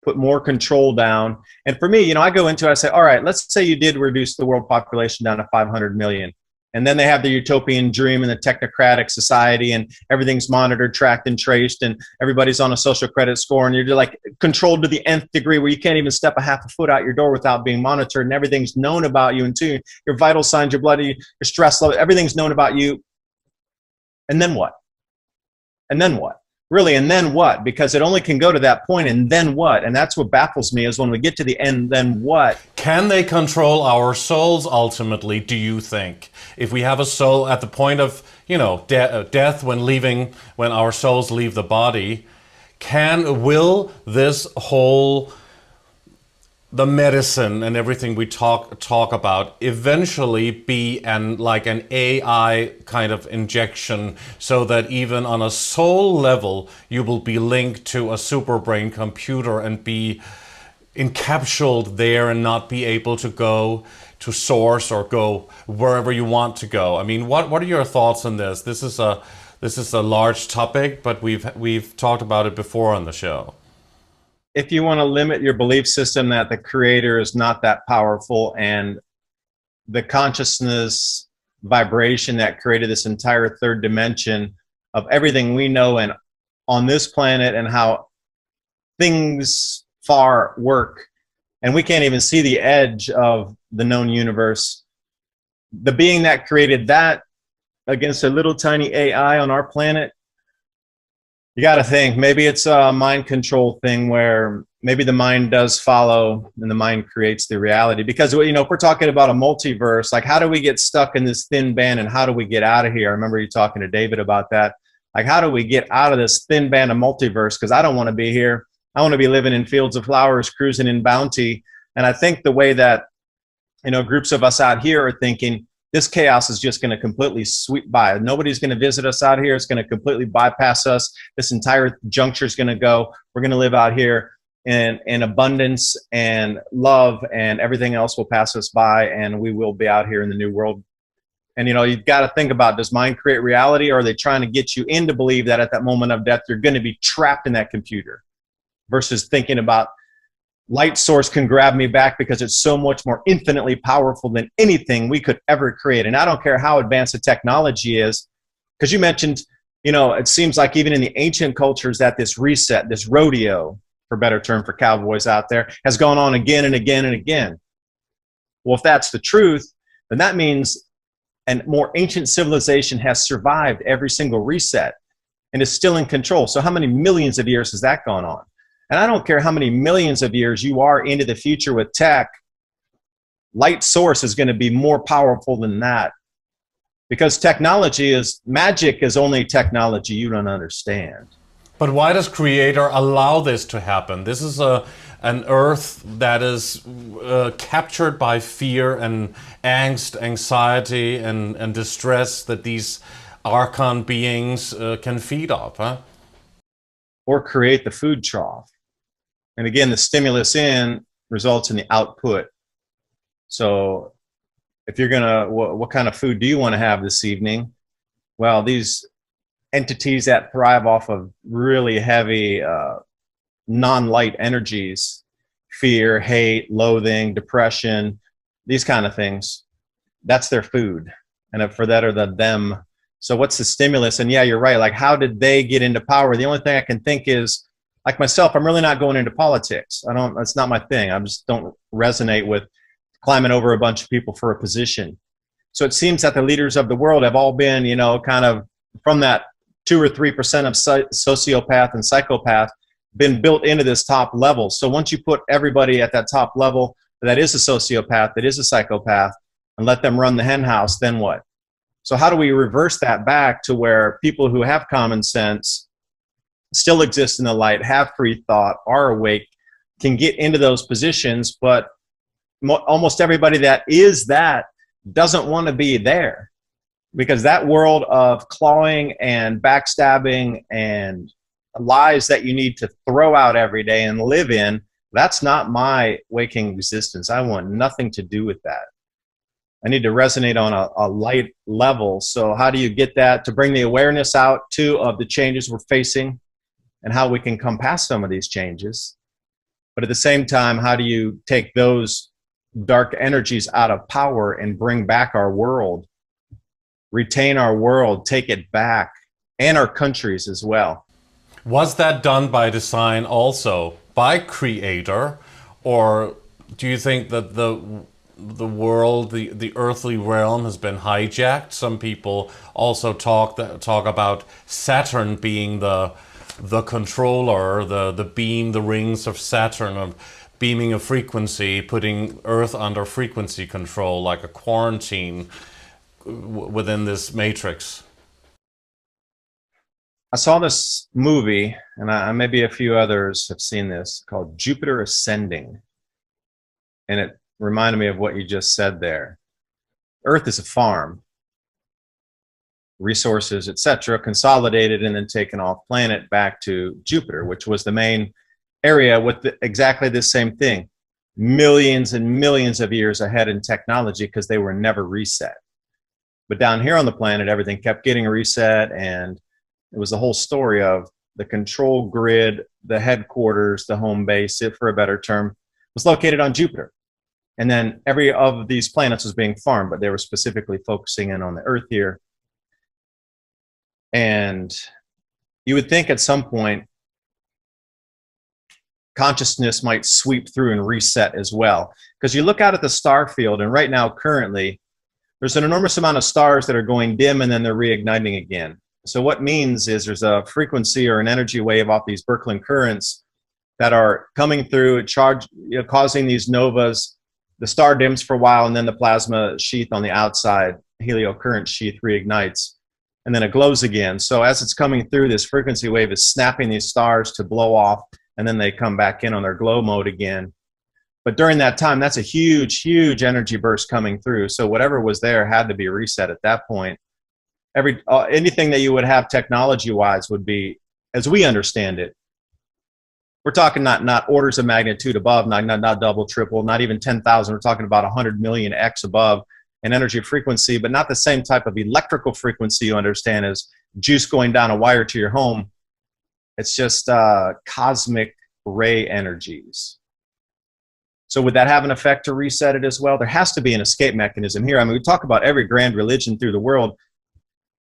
put more control down. And for me, I go into it, I say, all right, let's say you did reduce the world population down to 500 million. And then they have the utopian dream and the technocratic society, and everything's monitored, tracked, and traced, and everybody's on a social credit score, and you're like controlled to the nth degree where you can't even step a half a foot out your door without being monitored, and everything's known about you, and too, your vital signs, your blood, your stress level, everything's known about you. And then what? And then what? Really, and then what? Because it only can go to that point, and then what? And that's what baffles me, is when we get to the end, then what? Can they control our souls ultimately, do you think? If we have a soul at the point of, death, when our souls leave the body, will this whole, the medicine and everything we talk about eventually be an AI kind of injection, so that even on a soul level you will be linked to a super brain computer and be encapsulated there and not be able to go to source or go wherever you want to go? I mean, what are your thoughts on this? This is a large topic, but we've talked about it before on the show. If you want to limit your belief system that the creator is not that powerful, and the consciousness vibration that created this entire third dimension of everything we know and on this planet, and how things far work, and we can't even see the edge of the known universe, the being that created that against a little tiny AI on our planet, you got to think maybe it's a mind control thing, where maybe the mind does follow and the mind creates the reality. Because, if we're talking about a multiverse, like, how do we get stuck in this thin band, and how do we get out of here? I remember you talking to David about that. Like, how do we get out of this thin band of multiverse? Because I don't want to be here. I want to be living in fields of flowers, cruising in bounty. And I think the way that, groups of us out here are thinking, this chaos is just going to completely sweep by. Nobody's going to visit us out here. It's going to completely bypass us. This entire juncture is going to go. We're going to live out here in abundance and love, and everything else will pass us by, and we will be out here in the new world. And, you've got to think about, does mind create reality, or are they trying to get you in to believe that at that moment of death, you're going to be trapped in that computer, versus thinking about, light source can grab me back because it's so much more infinitely powerful than anything we could ever create. And I don't care how advanced the technology is, because you mentioned, it seems like even in the ancient cultures that this reset, this rodeo, for better term for cowboys out there, has gone on again and again and again. Well, if that's the truth, then that means a more ancient civilization has survived every single reset and is still in control. So how many millions of years has that gone on? And I don't care how many millions of years you are into the future with tech, light source is going to be more powerful than that. Because magic is only technology you don't understand. But why does Creator allow this to happen? This is an Earth that is captured by fear and angst, anxiety, and distress that these Archon beings can feed off, huh? Or create the food trough. And again, the stimulus in results in the output. So if you're gonna, what kind of food do you want to have this evening? Well, these entities that thrive off of really heavy non-light energies, fear, hate, loathing, depression, these kind of things, that's their food. And for that are the them. So what's the stimulus? And yeah, you're right. Like, how did they get into power? The only thing I can think is, like myself, I'm really not going into politics. That's not my thing. I just don't resonate with climbing over a bunch of people for a position. So it seems that the leaders of the world have all been, kind of from that 2 or 3% of sociopath and psychopath, been built into this top level. So once you put everybody at that top level that is a sociopath, that is a psychopath, and let them run the hen house, then what? So how do we reverse that back to where people who have common sense still exist in the light, have free thought, are awake, can get into those positions, but almost everybody that is that doesn't want to be there, because that world of clawing and backstabbing and lies that you need to throw out every day and live in, that's not my waking existence. I want nothing to do with that. I need to resonate on a light level. So how do you get that? To bring the awareness out too of the changes we're facing and how we can come past some of these changes. But at the same time, how do you take those dark energies out of power and bring back our world, retain our world, take it back, and our countries as well? Was that done by design also by creator, or do you think that the world, the earthly realm has been hijacked? Some people also talk about Saturn being the controller, the beam, the rings of Saturn, of beaming a frequency, putting Earth under frequency control, like a quarantine within this matrix. I saw this movie, and maybe a few others have seen this, called Jupiter Ascending. And it reminded me of what you just said there. Earth is a farm. Resources, etc., consolidated and then taken off planet back to Jupiter, which was the main area with exactly the same thing. Millions and millions of years ahead in technology because they were never reset. But down here on the planet, everything kept getting reset, and it was the whole story of the control grid, the headquarters, the home base, if for a better term, was located on Jupiter. And then every of these planets was being farmed, but they were specifically focusing in on the Earth here. And you would think at some point consciousness might sweep through and reset as well. Because you look out at the star field, and right now, currently, there's an enormous amount of stars that are going dim and then they're reigniting again. So what means is there's a frequency or an energy wave off these Birkeland currents that are coming through, causing these novas. The star dims for a while, and then the plasma sheath on the outside, heliocurrent sheath, reignites, and then it glows again. So as it's coming through, this frequency wave is snapping these stars to blow off, and then they come back in on their glow mode again. But during that time, that's a huge, huge energy burst coming through. So whatever was there had to be reset at that point. Anything that you would have technology-wise would be, as we understand it, we're talking not orders of magnitude above, not double, triple, not even 10,000. We're talking about 100 million X above in energy frequency, but not the same type of electrical frequency you understand as juice going down a wire to your home. It's just cosmic ray energies. So would that have an effect to reset it as well? There has to be an escape mechanism here. I mean, we talk about every grand religion through the world,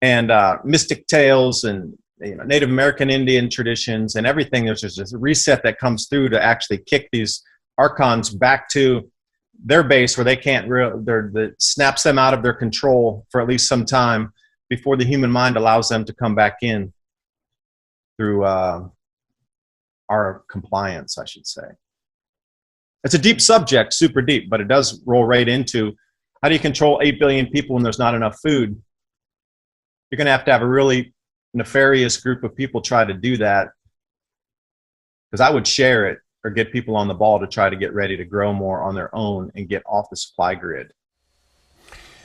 and mystic tales and Native American Indian traditions and everything. There's just a reset that comes through to actually kick these archons back to their base where they can't that snaps them out of their control for at least some time before the human mind allows them to come back in through our compliance, I should say. It's a deep subject, super deep, but it does roll right into how do you control 8 billion people when there's not enough food? You're going to have a really nefarious group of people try to do that, because I would share it or get people on the ball to try to get ready to grow more on their own and get off the supply grid.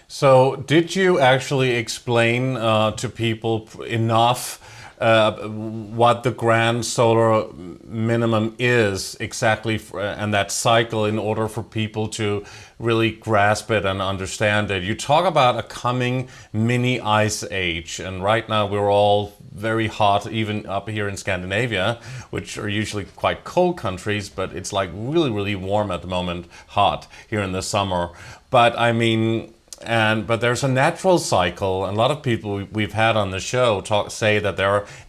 So did you actually explain to people enough what the grand solar minimum is exactly, and that cycle, in order for people to really grasp it and understand it? You talk about a coming mini ice age, and right now we're all very hot, even up here in Scandinavia, which are usually quite cold countries, but it's like really, really warm at the moment, hot here in the summer. But I mean, but there's a natural cycle, and a lot of people we've had on the show say that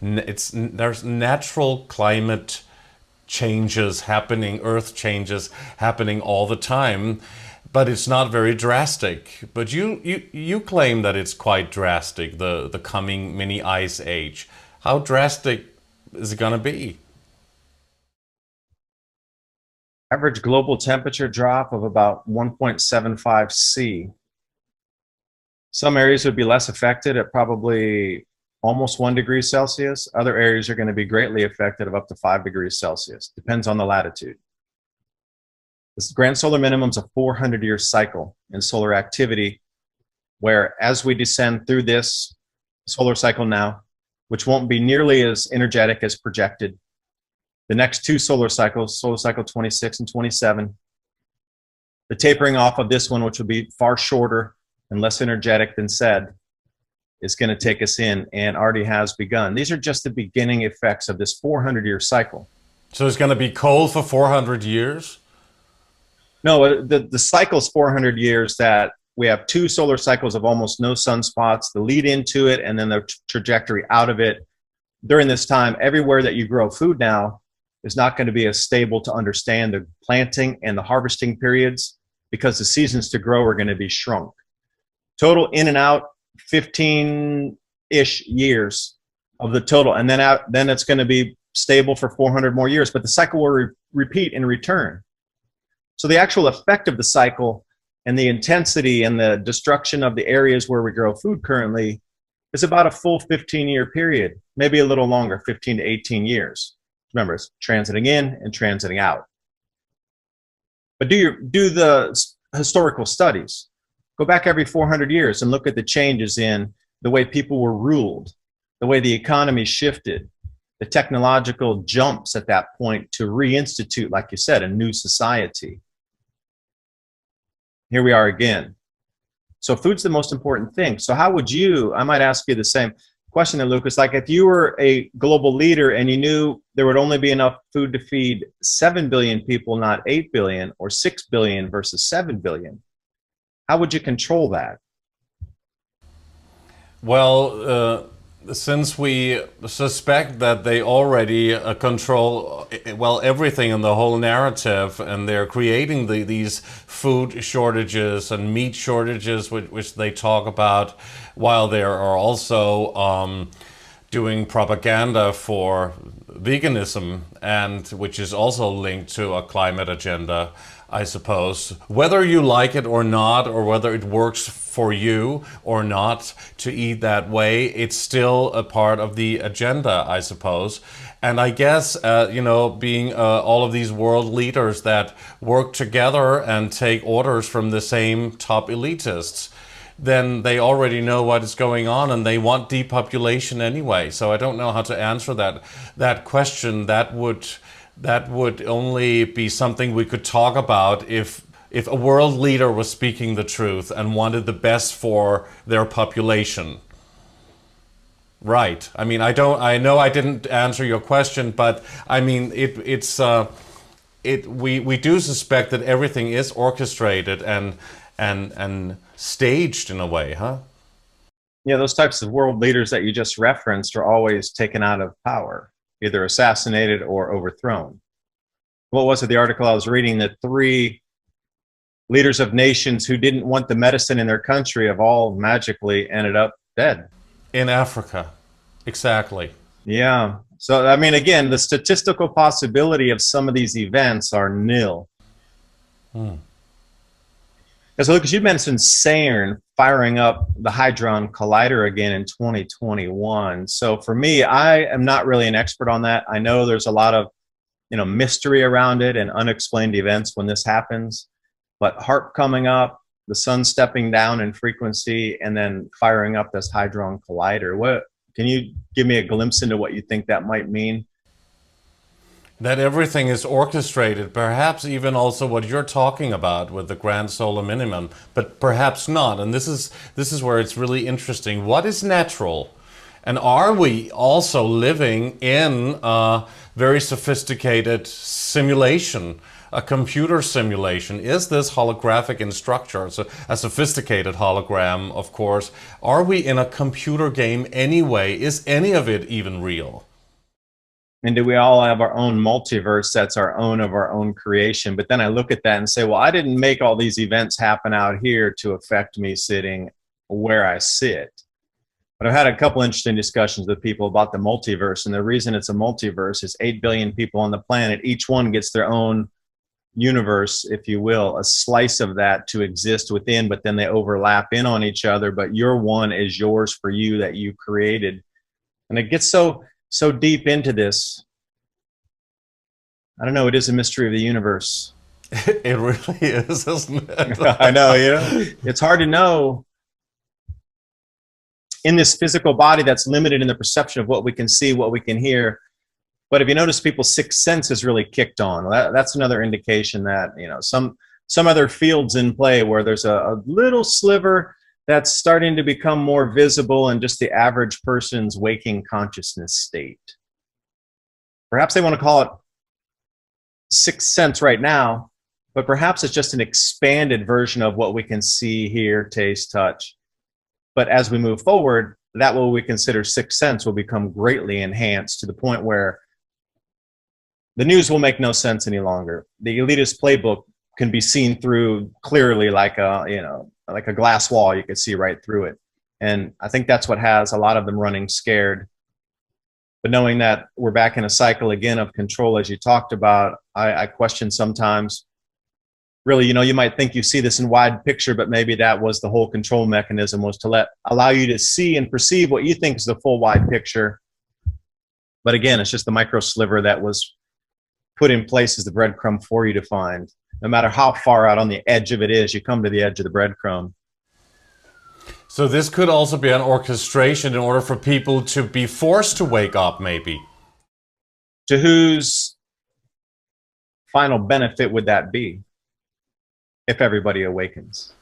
there's natural climate changes happening, earth changes happening all the time, but it's not very drastic. But you claim that it's quite drastic, the coming mini ice age. How drastic is it going to be? Average global temperature drop of about 1.75 C. Some areas would be less affected at probably almost 1 degree Celsius. Other areas are going to be greatly affected of up to 5 degrees Celsius. Depends on the latitude. This grand solar minimum is a 400-year cycle in solar activity, where as we descend through this solar cycle now, which won't be nearly as energetic as projected. The next two solar cycles, solar cycle 26 and 27, the tapering off of this one, which will be far shorter and less energetic than said, is going to take us in and already has begun. These are just the beginning effects of this 400-year cycle. So it's going to be cold for 400 years? No, the cycle's 400 years that we have two solar cycles of almost no sunspots, the lead into it, and then the trajectory out of it. During this time, everywhere that you grow food now is not going to be as stable to understand the planting and the harvesting periods because the seasons to grow are going to be shrunk. Total in and out, 15-ish years of the total, and then it's going to be stable for 400 more years, but the cycle will repeat and return. So the actual effect of the cycle and the intensity and the destruction of the areas where we grow food currently is about a full 15-year period, maybe a little longer, 15 to 18 years. Remember, it's transiting in and transiting out. But do the historical studies. Go back every 400 years and look at the changes in the way people were ruled, the way the economy shifted, the technological jumps at that point to reinstitute, like you said, a new society. Here we are again. So food's the most important thing. So how would you, I might ask you the same question then, Lucas, like if you were a global leader and you knew there would only be enough food to feed 7 billion people, not 8 billion, or 6 billion versus 7 billion, how would you control that? Well, since we suspect that they already control, well, everything in the whole narrative, and they're creating these food shortages and meat shortages, which they talk about, while they are also doing propaganda for veganism, and which is also linked to a climate agenda, I suppose. Whether you like it or not, or whether it works for you or not to eat that way, it's still a part of the agenda, I suppose. And I guess, being all of these world leaders that work together and take orders from the same top elitists, then they already know what is going on and they want depopulation anyway. So I don't know how to answer that question. That would only be something we could talk about if a world leader was speaking the truth and wanted the best for their population. Right. I mean, I know I didn't answer your question, but I mean, we do suspect that everything is orchestrated and staged in a way, huh? Yeah, those types of world leaders that you just referenced are always taken out of power, either assassinated or overthrown. What was it, the article I was reading, that 3 leaders of nations who didn't want the medicine in their country have all magically ended up dead. In Africa, exactly. Yeah. So, I mean, again, the statistical possibility of some of these events are nil. Because, Lucas, you mentioned CERN firing up the Hadron Collider again in 2021. So for me, I am not really an expert on that. I know there's a lot of mystery around it and unexplained events when this happens. But HARP coming up, the sun stepping down in frequency, and then firing up this Hadron Collider. What can you give me a glimpse into what you think that might mean? That everything is orchestrated, perhaps even also what you're talking about with the grand solar minimum, but perhaps not. And this is where it's really interesting. What is natural? And are we also living in a very sophisticated simulation, a computer simulation? Is this holographic in structure? So a sophisticated hologram, of course. Are we in a computer game anyway? Is any of it even real? And do we all have our own multiverse that's our own creation? But then I look at that and say, well, I didn't make all these events happen out here to affect me sitting where I sit. But I've had a couple interesting discussions with people about the multiverse. And the reason it's a multiverse is 8 billion people on the planet. Each one gets their own universe, if you will, a slice of that to exist within, but then they overlap in on each other. But your one is yours for you that you created. And it gets so deep into this. I don't know, it is a mystery of the universe. It really is, isn't it? I know, it's hard to know. in this physical body that's limited in the perception of what we can see, what we can hear. But if you notice, people's sixth sense is really kicked on. That's another indication that, you know, some other fields in play where there's a little sliver that's starting to become more visible in just the average person's waking consciousness state. Perhaps they want to call it sixth sense right now, but perhaps it's just an expanded version of what we can see, hear, taste, touch. But as we move forward, that what we consider sixth sense will become greatly enhanced to the point where the news will make no sense any longer. The elitist playbook can be seen through clearly like a, you know, like a glass wall. You can see right through it. And I think that's what has a lot of them running scared. But knowing that we're back in a cycle again of control, as you talked about, I question sometimes, really, you know, you might think you see this in wide picture, but maybe that was the whole control mechanism, was to allow you to see and perceive what you think is the full wide picture. But again, it's just the micro sliver that was put in place as the breadcrumb for you to find. No matter how far out on the edge of it is, you come to the edge of the breadcrumb. So this could also be an orchestration in order for people to be forced to wake up, maybe. To whose final benefit would that be if everybody awakens?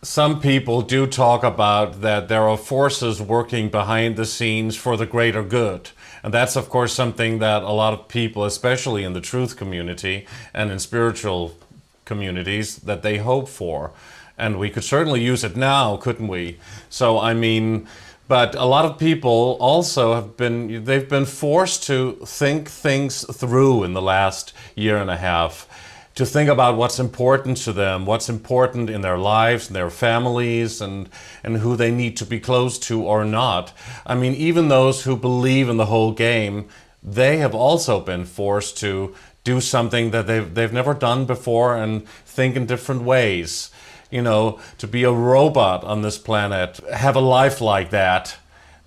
Some people do talk about that there are forces working behind the scenes for the greater good. And that's, of course, something that a lot of people, especially in the truth community and in spiritual communities, that they hope for. And we could certainly use it now, couldn't we? So, I mean, but a lot of people also they've been forced to think things through in the last year and a half, to think about what's important to them, what's important in their lives, and their families, and who they need to be close to or not. I mean, even those who believe in the whole game, they have also been forced to do something that they've never done before and think in different ways. You know, to be a robot on this planet, have a life like that,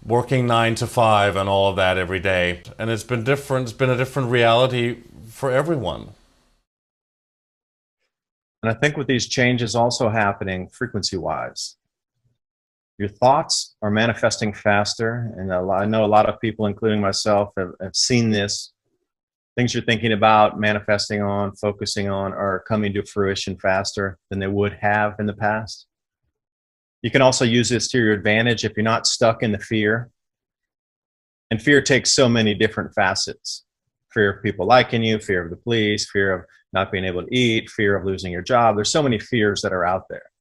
working 9 to 5 and all of that every day. And it's been different. It's been a different reality for everyone. And I think with these changes also happening frequency-wise, your thoughts are manifesting faster. And I know a lot of people, including myself, have seen this. Things you're thinking about, manifesting on, focusing on, are coming to fruition faster than they would have in the past. You can also use this to your advantage if you're not stuck in the fear. And fear takes so many different facets. Fear of people liking you, fear of the police, fear of not being able to eat, fear of losing your job. There's so many fears that are out there.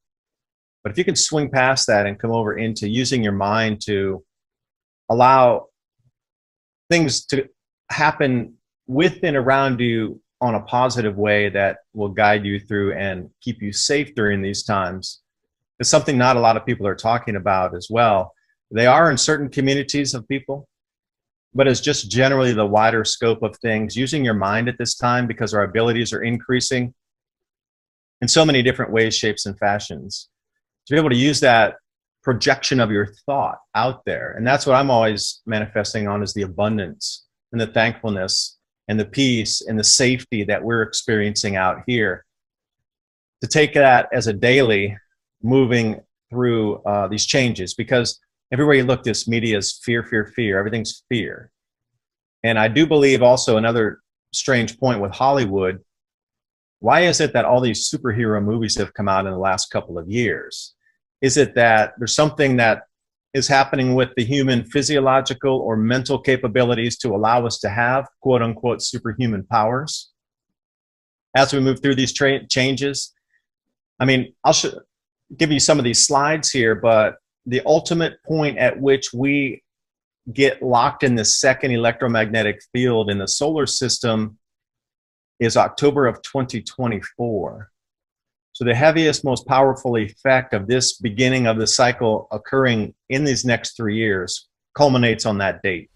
But if you can swing past that and come over into using your mind to allow things to happen with and around you on a positive way that will guide you through and keep you safe during these times, is something not a lot of people are talking about as well. They are in certain communities of people, but it's just generally the wider scope of things, using your mind at this time, because our abilities are increasing in so many different ways, shapes, and fashions, to be able to use that projection of your thought out there. And that's what I'm always manifesting on, is the abundance and the thankfulness and the peace and the safety that we're experiencing out here. To take that as a daily moving through these changes, because everywhere you look, this media is fear, fear, fear. Everything's fear. And I do believe also another strange point with Hollywood, why is it that all these superhero movies have come out in the last couple of years? Is it that there's something that is happening with the human physiological or mental capabilities to allow us to have quote unquote superhuman powers as we move through these changes? I mean, I'll give you some of these slides here, but the ultimate point at which we get locked in the second electromagnetic field in the solar system is October of 2024. So the heaviest, most powerful effect of this beginning of the cycle occurring in these next 3 years culminates on that date.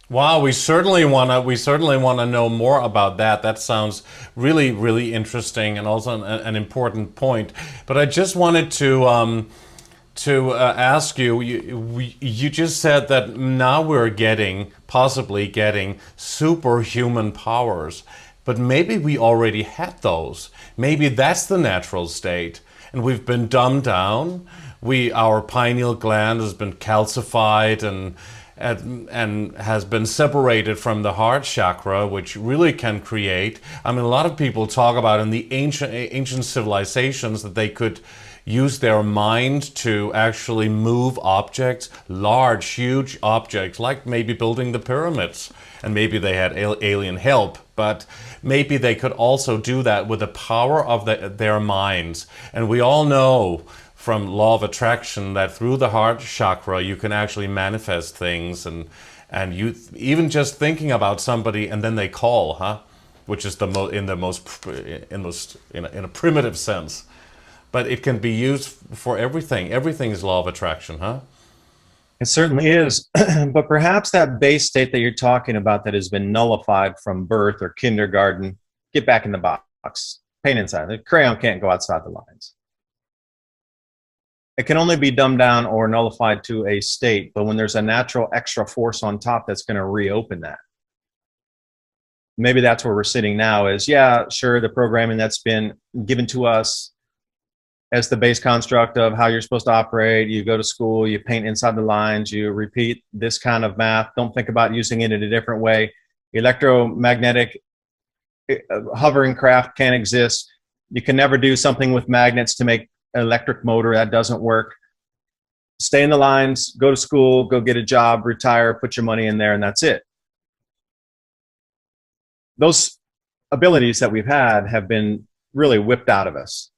Wow, we certainly want to know more about that. That sounds really, really interesting, and also an important point. But I just wanted to ask you. You just said that now we're possibly getting superhuman powers. But maybe we already had those. Maybe that's the natural state, and we've been dumbed down. our pineal gland has been calcified and has been separated from the heart chakra, which really can create. I mean, a lot of people talk about in the ancient civilizations that they could use their mind to actually move objects, large, huge objects, like maybe building the pyramids. And maybe they had alien help, but maybe they could also do that with the power of their minds. And we all know from law of attraction that through the heart chakra you can actually manifest things, and you even just thinking about somebody and then they call, which is in a primitive sense, but it can be used for everything. Everything is law of attraction, It certainly is. But perhaps that base state that you're talking about that has been nullified from birth or kindergarten, get back in the box, paint inside. The crayon can't go outside the lines. It can only be dumbed down or nullified to a state, but when there's a natural extra force on top that's going to reopen that. Maybe that's where we're sitting now is, yeah, sure, the programming that's been given to us as the base construct of how you're supposed to operate. You go to school, you paint inside the lines, you repeat this kind of math. Don't think about using it in a different way. Electromagnetic hovering craft can't exist. You can never do something with magnets to make an electric motor. That doesn't work. Stay in the lines, go to school, go get a job, retire, put your money in there, and that's it. Those abilities that we've had have been really whipped out of us.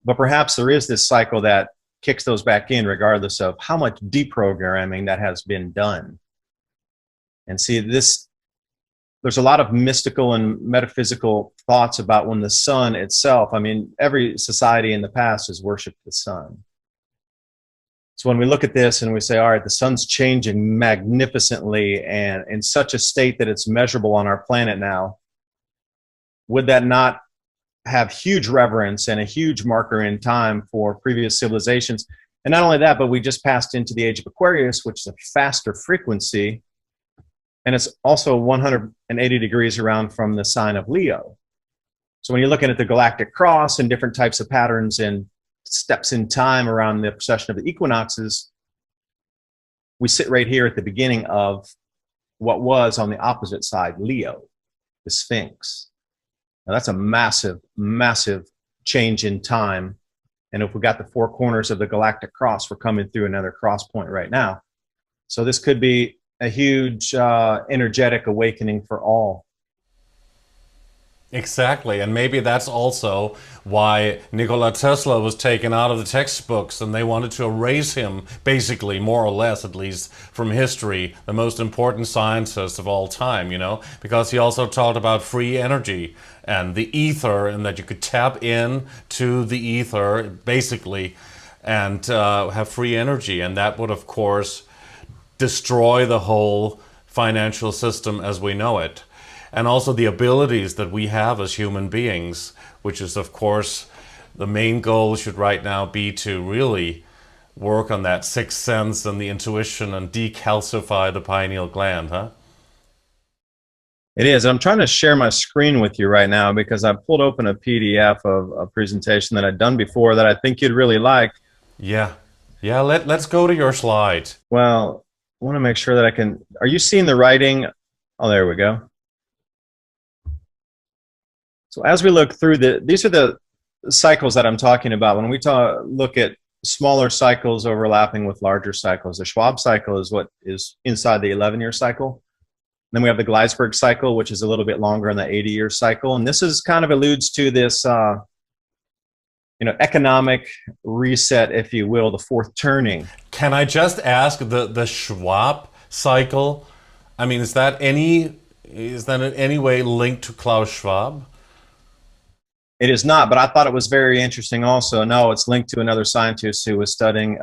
But perhaps there is this cycle that kicks those back in regardless of how much deprogramming that has been done. And see, there's a lot of mystical and metaphysical thoughts about when the sun itself, I mean, every society in the past has worshipped the sun. So when we look at this and we say, all right, the sun's changing magnificently and in such a state that it's measurable on our planet now, would that not have huge reverence and a huge marker in time for previous civilizations? And not only that, but we just passed into the age of Aquarius, which is a faster frequency, and it's also 180 degrees around from the sign of Leo. So when you're looking at the galactic cross and different types of patterns and steps in time around the precession of the equinoxes, we sit right here at the beginning of what was on the opposite side, Leo, the Sphinx. Now that's a massive, massive change in time. And if we got the four corners of the galactic cross, we're coming through another cross point right now. So this could be a huge energetic awakening for all. Exactly, and maybe that's also why Nikola Tesla was taken out of the textbooks and they wanted to erase him, basically, more or less at least, from history, the most important scientist of all time, you know, because he also talked about free energy and the ether, and that you could tap in to the ether, basically, and have free energy, and that would, of course, destroy the whole financial system as we know it. And also the abilities that we have as human beings, which is, of course, the main goal should right now be to really work on that sixth sense and the intuition and decalcify the pineal gland, It is. I'm trying to share my screen with you right now because I pulled open a PDF of a presentation that I'd done before that I think you'd really like. Yeah. Yeah, let's go to your slide. Well, I want to make sure that I can... Are you seeing the writing? Oh, there we go. So as we look through these are the cycles that I'm talking about. When we look at smaller cycles overlapping with larger cycles, the Schwab cycle is what is inside the 11-year cycle. Then we have the Gleisberg cycle, which is a little bit longer in the 80-year cycle. And this is kind of alludes to this, economic reset, if you will, the fourth turning. Can I just ask the Schwab cycle? I mean, is that in any way linked to Klaus Schwab? It is not, but I thought it was very interesting also. No, it's linked to another scientist who was studying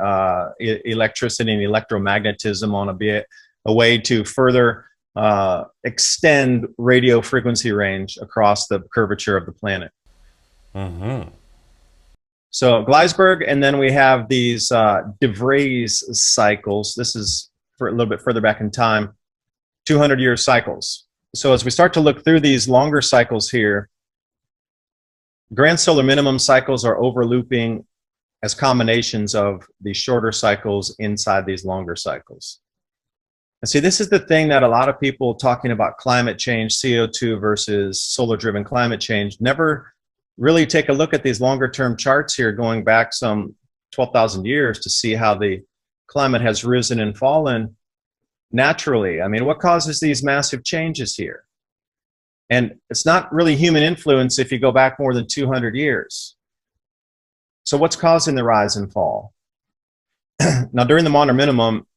electricity and electromagnetism on a way to further extend radio frequency range across the curvature of the planet. Mm-hmm. So Gleisberg, and then we have these de Vries cycles. This is for a little bit further back in time, 200-year cycles. So as we start to look through these longer cycles here, grand solar minimum cycles are overlooping as combinations of these shorter cycles inside these longer cycles. And see, this is the thing that a lot of people talking about climate change, CO2 versus solar-driven climate change, never really take a look at these longer-term charts here going back some 12,000 years to see how the climate has risen and fallen naturally. I mean, what causes these massive changes here? And it's not really human influence if you go back more than 200 years. So what's causing the rise and fall? Now, during the modern minimum,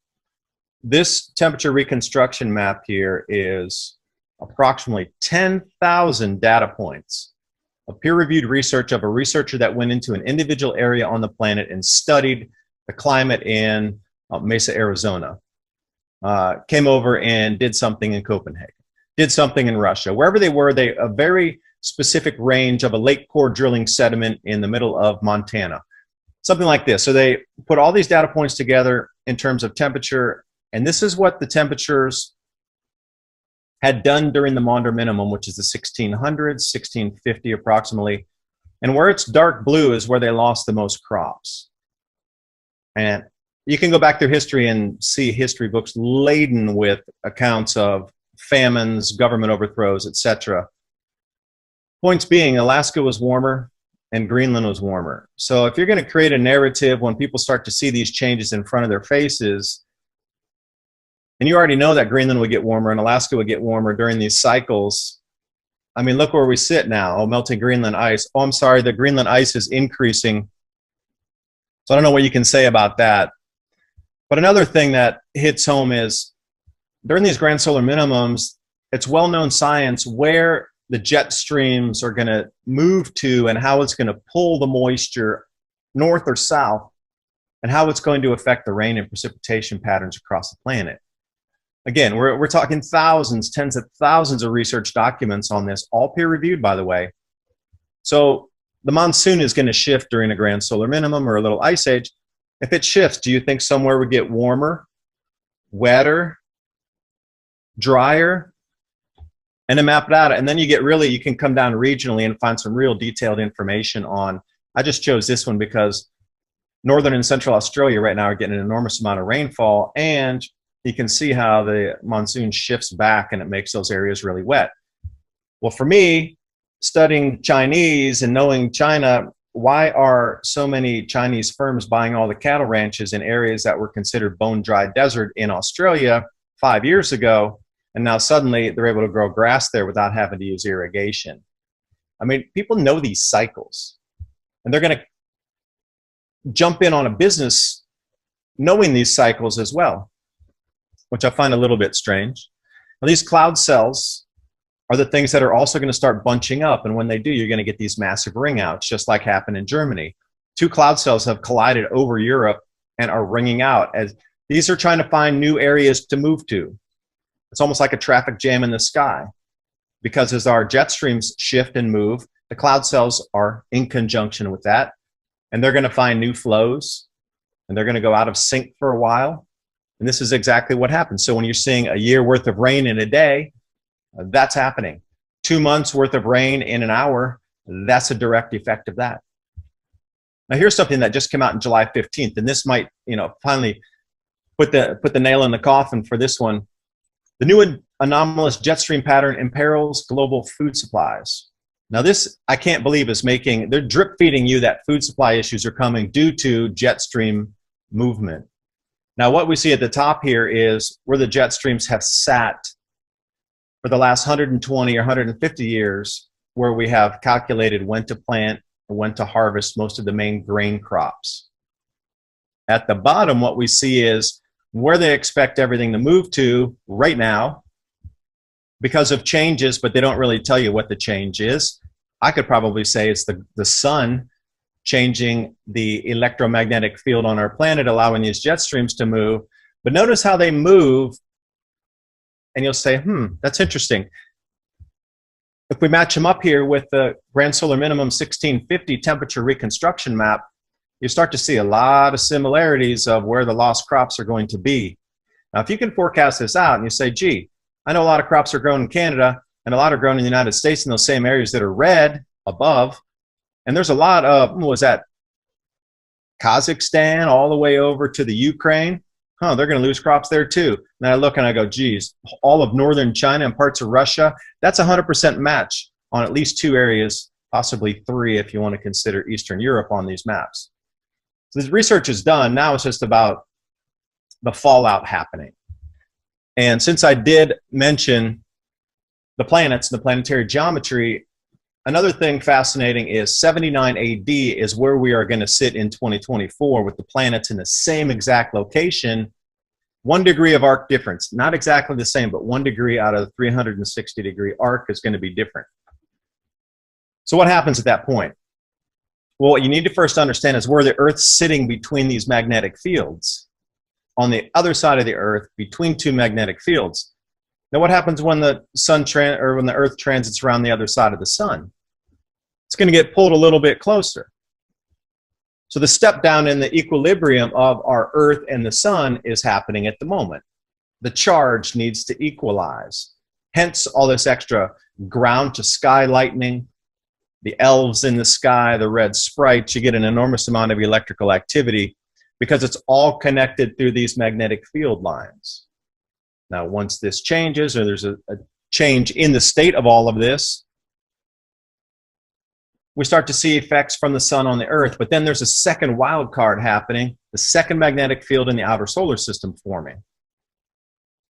this temperature reconstruction map here is approximately 10,000 data points of peer-reviewed research of a researcher that went into an individual area on the planet and studied the climate in Mesa, Arizona. Came over and did something in Copenhagen, did something in Russia. Wherever they were, a very specific range of a lake core drilling sediment in the middle of Montana. Something like this. So they put all these data points together in terms of temperature, and this is what the temperatures had done during the modern minimum, which is the 1600s, 1650 approximately. And where it's dark blue is where they lost the most crops. And you can go back through history and see history books laden with accounts of famines, government overthrows, etc. Points being, Alaska was warmer and Greenland was warmer. So if you're going to create a narrative when people start to see these changes in front of their faces, and you already know that Greenland would get warmer and Alaska would get warmer during these cycles. I mean, look where we sit now. Oh, melting Greenland ice. Oh, I'm sorry, the Greenland ice is increasing. So I don't know what you can say about that. But another thing that hits home is during these grand solar minimums, it's well-known science where the jet streams are going to move to and how it's going to pull the moisture north or south and how it's going to affect the rain and precipitation patterns across the planet. Again, we're talking thousands, tens of thousands of research documents on this, all peer-reviewed, by the way. So the monsoon is going to shift during a grand solar minimum or a little ice age. If it shifts, do you think somewhere would get warmer, wetter, drier? And then map it out. And then you get really, you can come down regionally and find some real detailed information on, I just chose this one because northern and central Australia right now are getting an enormous amount of rainfall, and you can see how the monsoon shifts back and it makes those areas really wet. Well, for me, studying Chinese and knowing China, why are so many Chinese firms buying all the cattle ranches in areas that were considered bone-dry desert in Australia 5 years ago, and now suddenly they're able to grow grass there without having to use irrigation? I mean, people know these cycles, and they're going to jump in on a business knowing these cycles as well, which I find a little bit strange. Now, these cloud cells are the things that are also going to start bunching up, and when they do, you're going to get these massive ring outs, just like happened in Germany. 2 cloud cells have collided over Europe and are ringing out as these are trying to find new areas to move to. It's almost like a traffic jam in the sky, because as our jet streams shift and move, the cloud cells are in conjunction with that, and they're going to find new flows, and they're going to go out of sync for a while. And this is exactly what happens. So when you're seeing a year worth of rain in a day, that's happening. 2 months worth of rain in an hour, that's a direct effect of that. Now here's something that just came out on July 15th, and this might, finally put the nail in the coffin for this one. The new anomalous jet stream pattern imperils global food supplies. Now this, I can't believe, is they're drip feeding you that food supply issues are coming due to jet stream movement. Now what we see at the top here is where the jet streams have sat for the last 120 or 150 years, where we have calculated when to plant and when to harvest most of the main grain crops. At the bottom, what we see is where they expect everything to move to right now because of changes, but they don't really tell you what the change is. I could probably say it's the sun changing the electromagnetic field on our planet, allowing these jet streams to move. But notice how they move, and you'll say, that's interesting. If we match them up here with the grand solar minimum 1650 temperature reconstruction map, you start to see a lot of similarities of where the lost crops are going to be. Now, if you can forecast this out and you say, gee, I know a lot of crops are grown in Canada and a lot are grown in the United States in those same areas that are red above, and there's a lot of, Kazakhstan all the way over to the Ukraine, they're going to lose crops there too. And I look and I go, geez, all of northern China and parts of Russia, that's 100% match on at least 2 areas, possibly 3 if you want to consider Eastern Europe on these maps. So this research is done. Now it's just about the fallout happening. And since I did mention the planets and the planetary geometry, another thing fascinating is 79 AD is where we are going to sit in 2024 with the planets in the same exact location. 1 degree of arc difference, not exactly the same, but 1 degree out of the 360-degree arc is going to be different. So what happens at that point? Well, what you need to first understand is where the Earth's sitting between these magnetic fields. On the other side of the Earth, between 2 magnetic fields. Now, what happens when the when the Earth transits around the other side of the sun? It's going to get pulled a little bit closer. So the step down in the equilibrium of our Earth and the sun is happening at the moment. The charge needs to equalize. Hence, all this extra ground to sky lightning, the elves in the sky, the red sprites. You get an enormous amount of electrical activity because it's all connected through these magnetic field lines. Now, once this changes, or there's a change in the state of all of this, we start to see effects from the sun on the Earth. But then there's a second wild card happening, the second magnetic field in the outer solar system forming.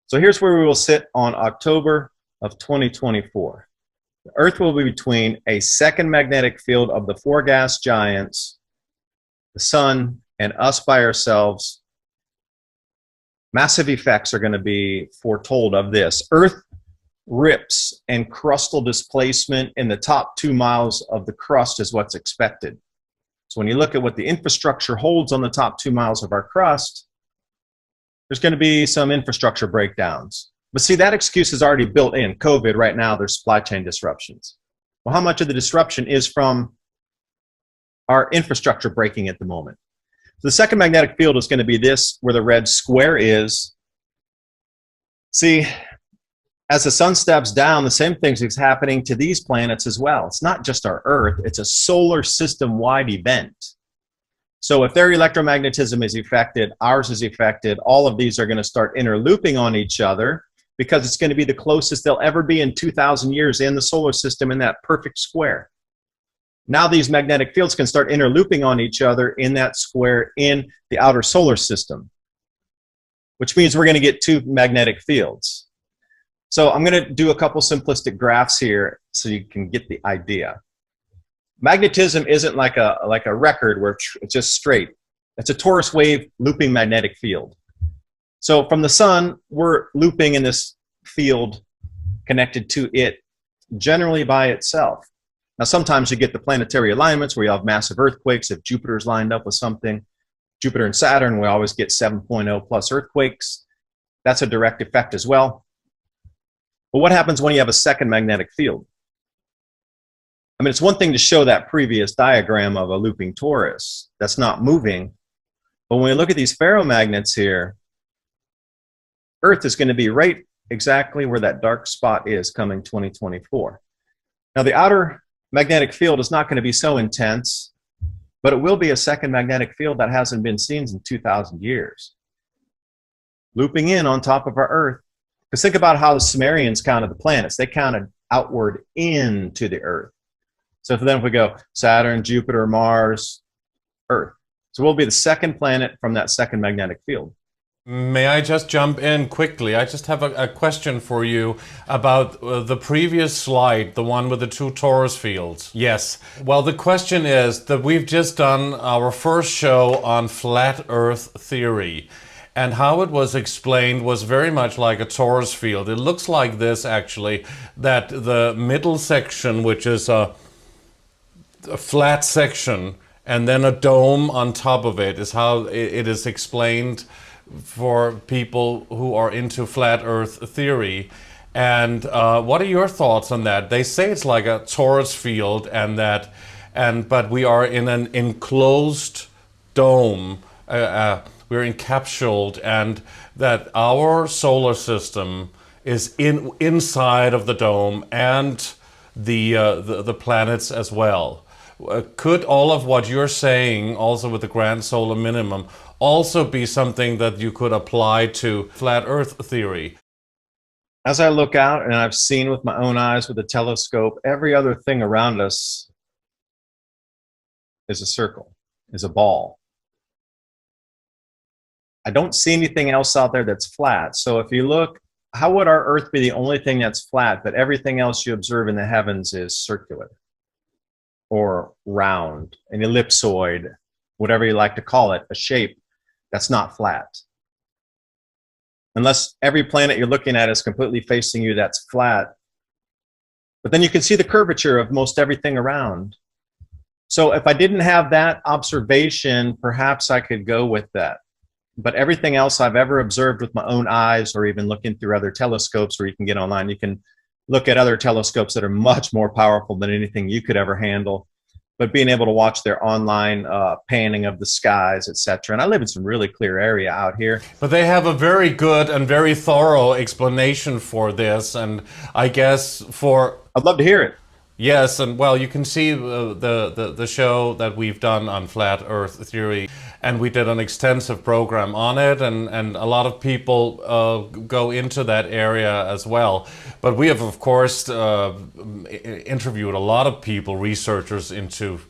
So here's where we will sit on October of 2024. The Earth will be between a second magnetic field of the 4 gas giants, the sun, and us by ourselves. Massive effects are going to be foretold of this. Earth rips and crustal displacement in the top 2 miles of the crust is what's expected. So when you look at what the infrastructure holds on the top 2 miles of our crust, there's going to be some infrastructure breakdowns. But see, that excuse is already built in. COVID right now, there's supply chain disruptions. Well, how much of the disruption is from our infrastructure breaking at the moment? The second magnetic field is going to be this, where the red square is. See, as the sun steps down, the same thing is happening to these planets as well. It's not just our Earth, it's a solar system-wide event. So if their electromagnetism is affected, ours is affected, all of these are going to start interlooping on each other because it's going to be the closest they'll ever be in 2,000 years in the solar system in that perfect square. Now these magnetic fields can start interlooping on each other in that square in the outer solar system, which means we're going to get 2 magnetic fields. So I'm going to do a couple simplistic graphs here so you can get the idea. Magnetism isn't like a record where it's just straight. It's a torus wave looping magnetic field. So from the sun, we're looping in this field connected to it generally by itself. Now, sometimes you get the planetary alignments where you have massive earthquakes. If Jupiter's lined up with something, Jupiter and Saturn, we always get 7.0 plus earthquakes. That's a direct effect as well. But what happens when you have a second magnetic field? I mean, it's one thing to show that previous diagram of a looping torus that's not moving. But when we look at these ferromagnets here, Earth is going to be right exactly where that dark spot is coming 2024. Now, the outer magnetic field is not going to be so intense, but it will be a second magnetic field that hasn't been seen in 2,000 years. Looping in on top of our Earth. Because think about how the Sumerians counted the planets. They counted outward into the Earth. So for them, if we go Saturn, Jupiter, Mars, Earth. So we'll be the second planet from that second magnetic field. May I just jump in quickly? I just have a question for you about the previous slide, the one with the 2 torus fields. Yes. Well, the question is that we've just done our first show on flat Earth theory. And how it was explained was very much like a torus field. It looks like this, actually, that the middle section, which is a flat section, and then a dome on top of it, is how it is explained for people who are into flat Earth theory. And what are your thoughts on that? They say it's like a torus field, but we are in an enclosed dome. We're encapsulated, and that our solar system is inside of the dome and the planets as well. Could all of what you're saying, also with the grand solar minimum, also be something that you could apply to flat Earth theory? As I look out and I've seen with my own eyes with a telescope, every other thing around us is a circle, is a ball. I don't see anything else out there that's flat. So if you look, how would our Earth be the only thing that's flat, but everything else you observe in the heavens is circular or round, an ellipsoid, whatever you like to call it, a shape that's not flat? Unless every planet you're looking at is completely facing you, that's flat. But then you can see the curvature of most everything around. So if I didn't have that observation, perhaps I could go with that. But everything else I've ever observed with my own eyes, or even looking through other telescopes, where you can get online, you can look at other telescopes that are much more powerful than anything you could ever handle. But being able to watch their online panning of the skies, etc. And I live in some really clear area out here. But they have a very good and very thorough explanation for this, and I guess for... I'd love to hear it. Yes, and well, you can see the show that we've done on flat Earth theory, and we did an extensive program on it, and a lot of people go into that area as well. But we have, of course, interviewed a lot of people, researchers into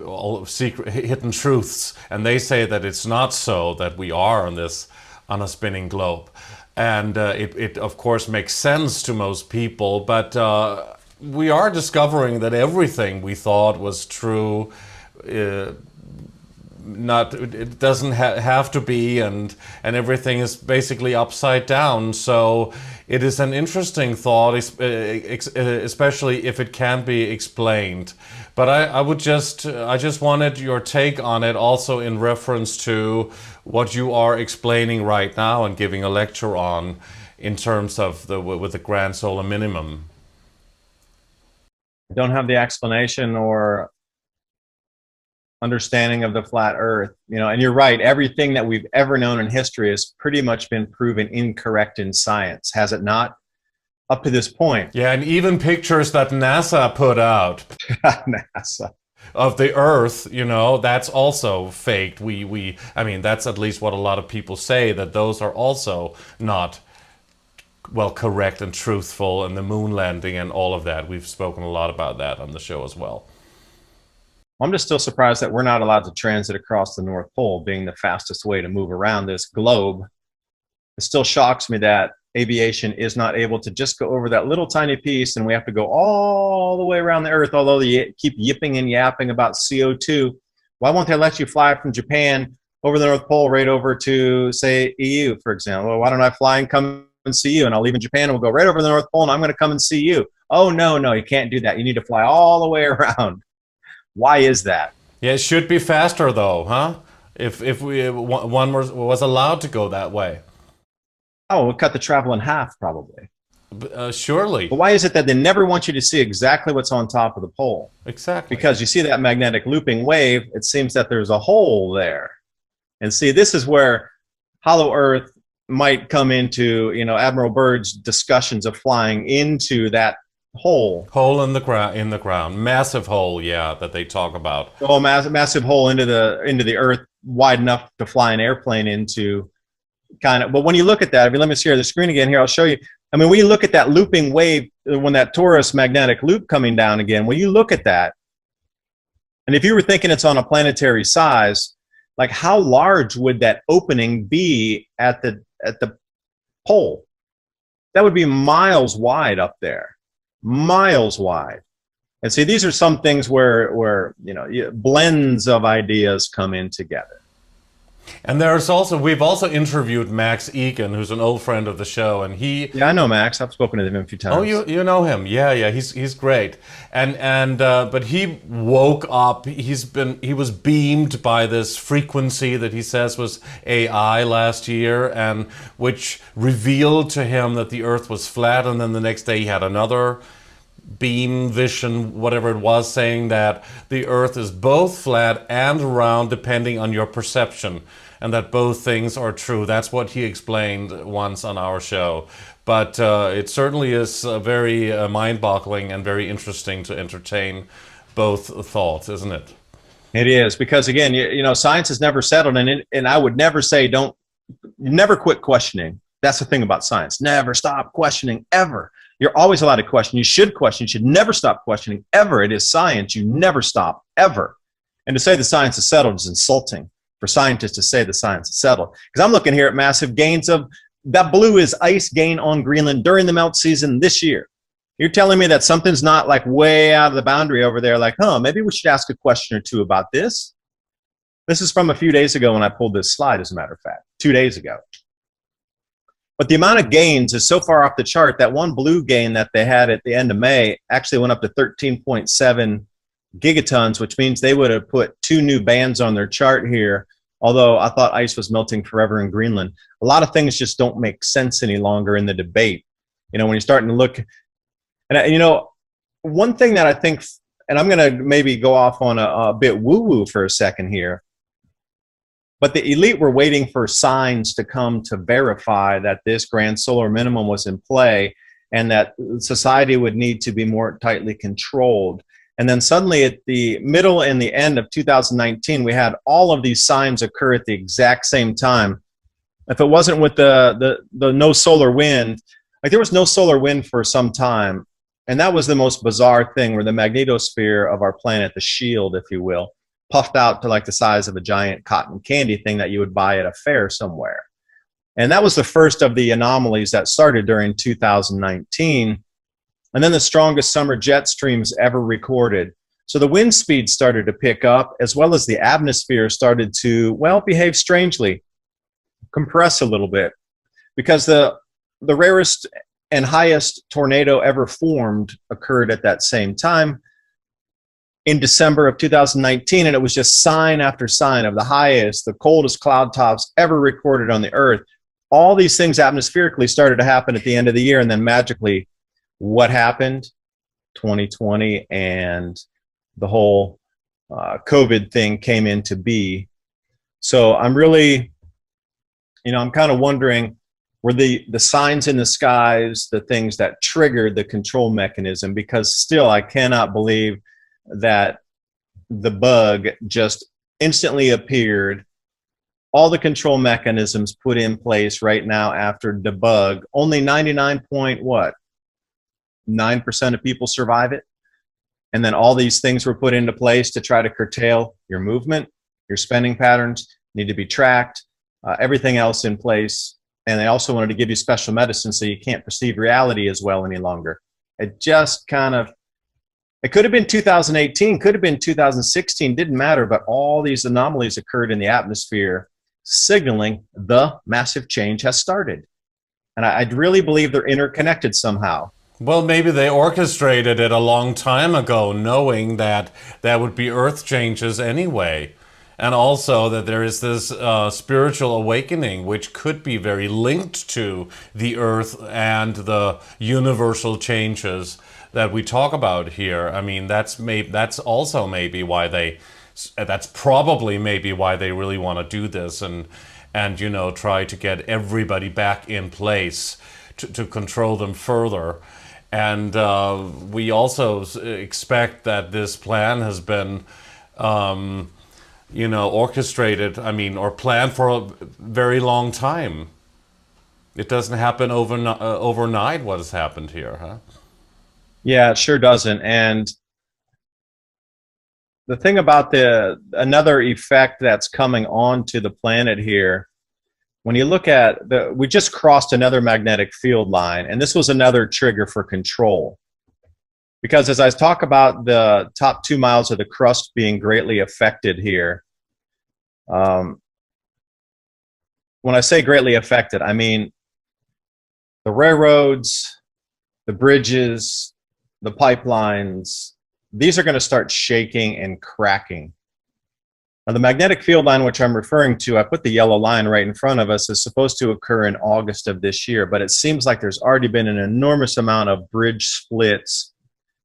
all secret hidden truths, and they say that it's not so, that we are on a spinning globe, and it of course makes sense to most people, but we are discovering that everything we thought was true, it doesn't have to be, and everything is basically upside down. So it is an interesting thought, especially if it can be explained. But I just wanted your take on it, also in reference to what you are explaining right now and giving a lecture on, in terms of with the grand solar minimum. I don't have the explanation or understanding of the flat Earth, and you're right, everything that we've ever known in history has pretty much been proven incorrect in science, has it not? Up to this point. Yeah, and even pictures that NASA put out NASA of the Earth, that's also faked. I mean, that's at least what a lot of people say, that those are also not correct and truthful, and the moon landing and all of that. We've spoken a lot about that on the show as well. I'm just still surprised that we're not allowed to transit across the North Pole, being the fastest way to move around this globe. It still shocks me that aviation is not able to just go over that little tiny piece, and we have to go all the way around the Earth, although they keep yipping and yapping about CO2. Why won't they let you fly from Japan over the North Pole right over to, say, EU, for example? Well, why don't I fly and come and see you, and I'll leave in Japan and we'll go right over the North Pole, and I'm going to come and see you? Oh, no, you can't do that. You need to fly all the way around. Why is that? Yeah, it should be faster though, huh? If one was allowed to go that way. Oh, we'll cut the travel in half, probably. Surely. But why is it that they never want you to see exactly what's on top of the pole? Exactly. Because you see that magnetic looping wave, it seems that there's a hole there. And see, this is where hollow Earth might come into, Admiral Byrd's discussions of flying into that hole in the ground, massive hole, yeah, that they talk about. Oh, massive hole into the Earth, wide enough to fly an airplane into, kind of. But when you look at that, let me share the screen again here. I'll show you. I mean, when you look at that looping wave, when that torus magnetic loop coming down again, when you look at that, and if you were thinking it's on a planetary size, like how large would that opening be at the pole? That would be miles wide up there. Miles wide. And see, these are some things where blends of ideas come in together. And we've also interviewed Max Egan, who's an old friend of the show, and yeah, I know Max. I've spoken to him a few times. Oh, you know him? Yeah, he's great. But he woke up. He was beamed by this frequency that he says was AI last year, and which revealed to him that the Earth was flat. And then the next day he had another beam vision, whatever it was, saying that the Earth is both flat and round depending on your perception, and that both things are true. That's what he explained once on our show. But it certainly is very mind-boggling and very interesting to entertain both thoughts, isn't it? It is, because again, you know, science is never settled, and I would never say never quit questioning. That's the thing about science. Never stop questioning, ever. You're always allowed to question. You should question. You should never stop questioning, ever. It is science. You never stop, ever. And to say the science is settled is insulting for scientists to say the science is settled. Because I'm looking here at massive gains of, that blue is ice gain on Greenland during the melt season this year. You're telling me that something's not like way out of the boundary over there, like, huh, maybe we should ask a question or two about this. This is from a few days ago when I pulled this slide, as a matter of fact, 2 days ago. But the amount of gains is so far off the chart that one blue gain that they had at the end of May actually went up to 13.7 gigatons, which means they would have put 2 new bands on their chart here, although I thought ice was melting forever in Greenland. A lot of things just don't make sense any longer in the debate. You know, when you're starting to look, and you know, one thing that I think, and I'm going to maybe go off on a bit woo-woo for a second here, but the elite were waiting for signs to come to verify that this grand solar minimum was in play and that society would need to be more tightly controlled. And then suddenly at the middle and the end of 2019, we had all of these signs occur at the exact same time. If it wasn't with the no solar wind, like there was no solar wind for some time. And that was the most bizarre thing, where the magnetosphere of our planet, the shield, if you will, puffed out to like the size of a giant cotton candy thing that you would buy at a fair somewhere. And that was the first of the anomalies that started during 2019. And then the strongest summer jet streams ever recorded. So the wind speed started to pick up, as well as the atmosphere started to, well, behave strangely, compress a little bit, because the rarest and highest tornado ever formed occurred at that same time in December of 2019, and it was just sign after sign of the highest, the coldest cloud tops ever recorded on the Earth. All these things atmospherically started to happen at the end of the year, and then magically, what happened? 2020 and the whole COVID thing came into be. So I'm really, you know, I'm kind of wondering, were the signs in the skies the things that triggered the control mechanism? Because still, I cannot believe that the bug just instantly appeared. All the control mechanisms put in place right now after debug. Only 99.9% of people survive it. And then all these things were put into place to try to curtail your movement, your spending patterns need to be tracked, everything else in place. And they also wanted to give you special medicine so you can't perceive reality as well any longer. It just kind of, it could have been 2018, could have been 2016, didn't matter, but all these anomalies occurred in the atmosphere, signaling the massive change has started. And I really believe they're interconnected somehow. Well, maybe they orchestrated it a long time ago, knowing that there would be Earth changes anyway. And also that there is this spiritual awakening, which could be very linked to the Earth and the universal changes that we talk about here. I mean, that's also maybe why that's probably maybe why they really want to do this and you know, try to get everybody back in place to control them further. And we also expect that this plan has been you know, orchestrated, I mean, or planned for a very long time. It doesn't happen overnight what has happened here, huh? Yeah, it sure doesn't. And the thing about another effect that's coming on to the planet here, when you look at we just crossed another magnetic field line, and this was another trigger for control. Because as I talk about the top 2 miles of the crust being greatly affected here, when I say greatly affected, I mean the railroads, the bridges, the pipelines, these are going to start shaking and cracking. Now, the magnetic field line, which I'm referring to, I put the yellow line right in front of us, is supposed to occur in August of this year, but it seems like there's already been an enormous amount of bridge splits,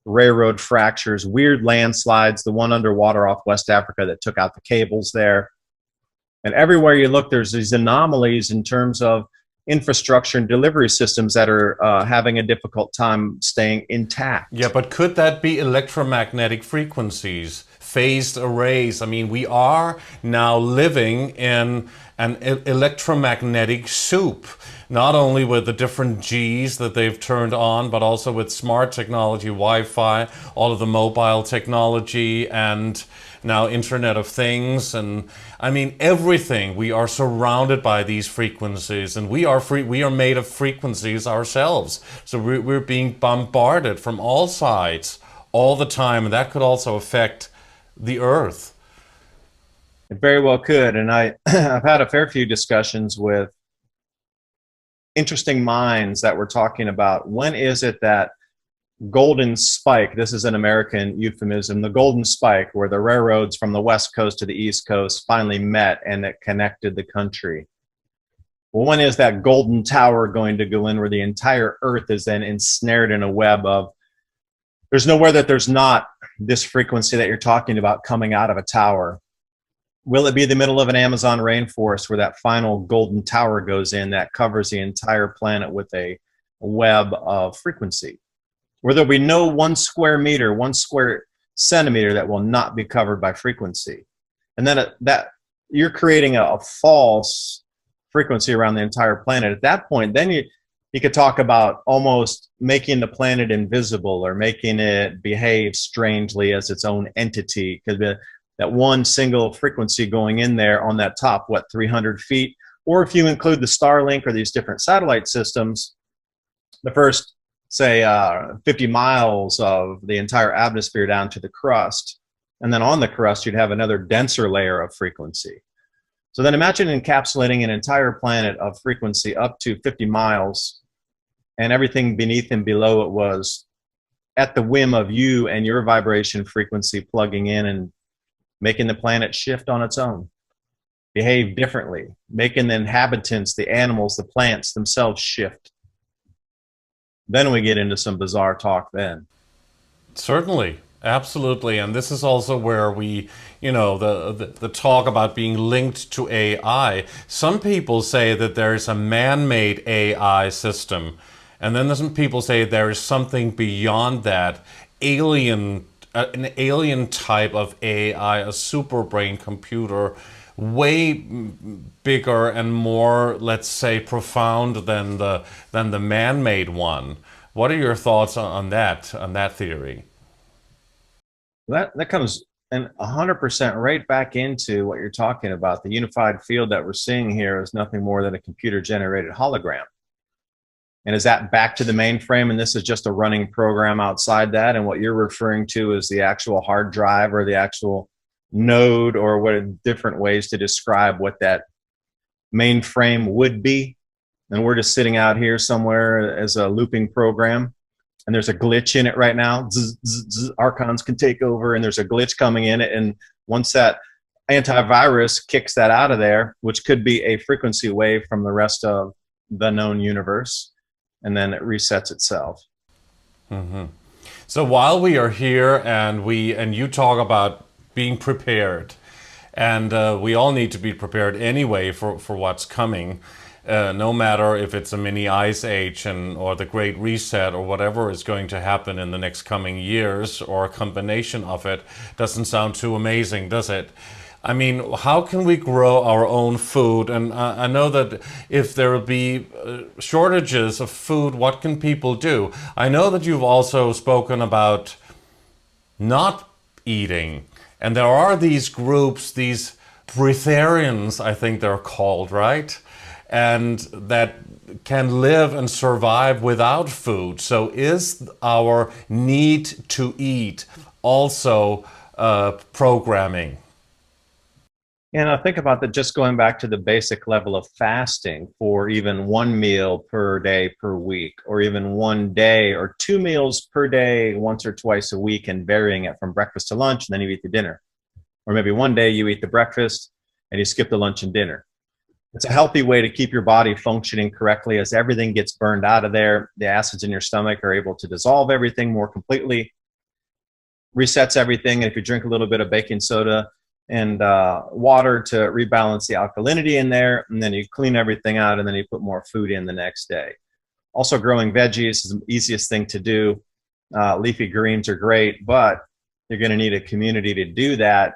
railroad fractures, weird landslides, the one underwater off West Africa that took out the cables there. And everywhere you look, there's these anomalies in terms of infrastructure and delivery systems that are having a difficult time staying intact. Yeah, but could that be electromagnetic frequencies, phased arrays? I mean, we are now living in an electromagnetic soup, not only with the different Gs that they've turned on, but also with smart technology, Wi-Fi, all of the mobile technology, and now Internet of Things, and I mean everything. We are surrounded by these frequencies, and we are made of frequencies ourselves. So we're being bombarded from all sides all the time, and that could also affect the Earth. It very well could, and I've had a fair few discussions with interesting minds that were talking about when is it that golden spike, this is an American euphemism, the golden spike where the railroads from the West Coast to the East Coast finally met and it connected the country. Well, when is that golden tower going to go in where the entire Earth is then ensnared in a web of, there's nowhere that there's not this frequency that you're talking about coming out of a tower. Will it be the middle of an Amazon rainforest where that final golden tower goes in that covers the entire planet with a web of frequency? Where there'll be no 1 square meter, 1 square centimeter that will not be covered by frequency. And then that you're creating a false frequency around the entire planet. At that point, then you could talk about almost making the planet invisible or making it behave strangely as its own entity. Because that one single frequency going in there on that top, what, 300 feet? Or if you include the Starlink or these different satellite systems, the first, say, 50 miles of the entire atmosphere down to the crust. And then on the crust, you'd have another denser layer of frequency. So then imagine encapsulating an entire planet of frequency up to 50 miles, and everything beneath and below it was at the whim of you and your vibration frequency plugging in and making the planet shift on its own, behave differently, making the inhabitants, the animals, the plants themselves shift. Then we get into some bizarre talk then. Certainly, absolutely. And this is also where we, the talk about being linked to AI. Some people say that there's a man-made AI system. And then some people say there is something beyond that, an alien type of AI, a super brain computer, way bigger and more, let's say, profound than the man-made one. What are your thoughts on that theory? That comes in 100% right back into what you're talking about. The unified field that we're seeing here is nothing more than a computer-generated hologram. And is that back to the mainframe, and this is just a running program outside that, and what you're referring to is the actual hard drive or the actual node, or what different ways to describe what that mainframe would be? And we're just sitting out here somewhere as a looping program, and there's a glitch in it right now. Zzz, zzz, zzz, Archons can take over, and there's a glitch coming in it, and once that antivirus kicks that out of there, which could be a frequency wave from the rest of the known universe, and then it resets itself. Mm-hmm. So while we are here and you talk about being prepared, and we all need to be prepared anyway for what's coming, no matter if it's a mini ice age or the Great Reset or whatever is going to happen in the next coming years, or a combination of it. Doesn't sound too amazing, does it? I mean, how can we grow our own food? And I know that if there will be shortages of food, what can people do? I know that you've also spoken about not eating. And there are these groups, these Breatharians, I think they're called, right? And that can live and survive without food. So is our need to eat also programming? And I think about that, just going back to the basic level of fasting for even 1 meal per day per week, or even 1 day or 2 meals per day once or twice a week, and varying it from breakfast to lunch, and then you eat the dinner. Or maybe one day you eat the breakfast and you skip the lunch and dinner. It's a healthy way to keep your body functioning correctly. As everything gets burned out of there, the acids in your stomach are able to dissolve everything more completely, resets everything. And if you drink a little bit of baking soda, and water to rebalance the alkalinity in there, and then you clean everything out, and then you put more food in the next day. Also, growing veggies is the easiest thing to do. Leafy greens are great, but you're going to need a community to do that.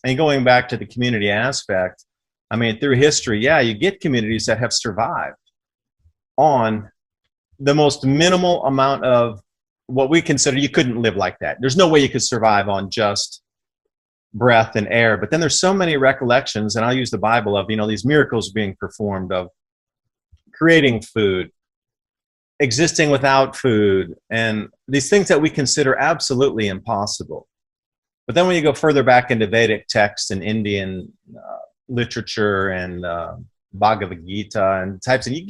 And going back to the community aspect, I mean, through history, yeah, you get communities that have survived on the most minimal amount of what we consider. You couldn't live like that. There's no way you could survive on just breath and air. But then there's so many recollections, and I'll use the Bible, of, you know, these miracles being performed, of creating food, existing without food, and these things that we consider absolutely impossible. But then when you go further back into Vedic texts and Indian literature and Bhagavad Gita and types, and you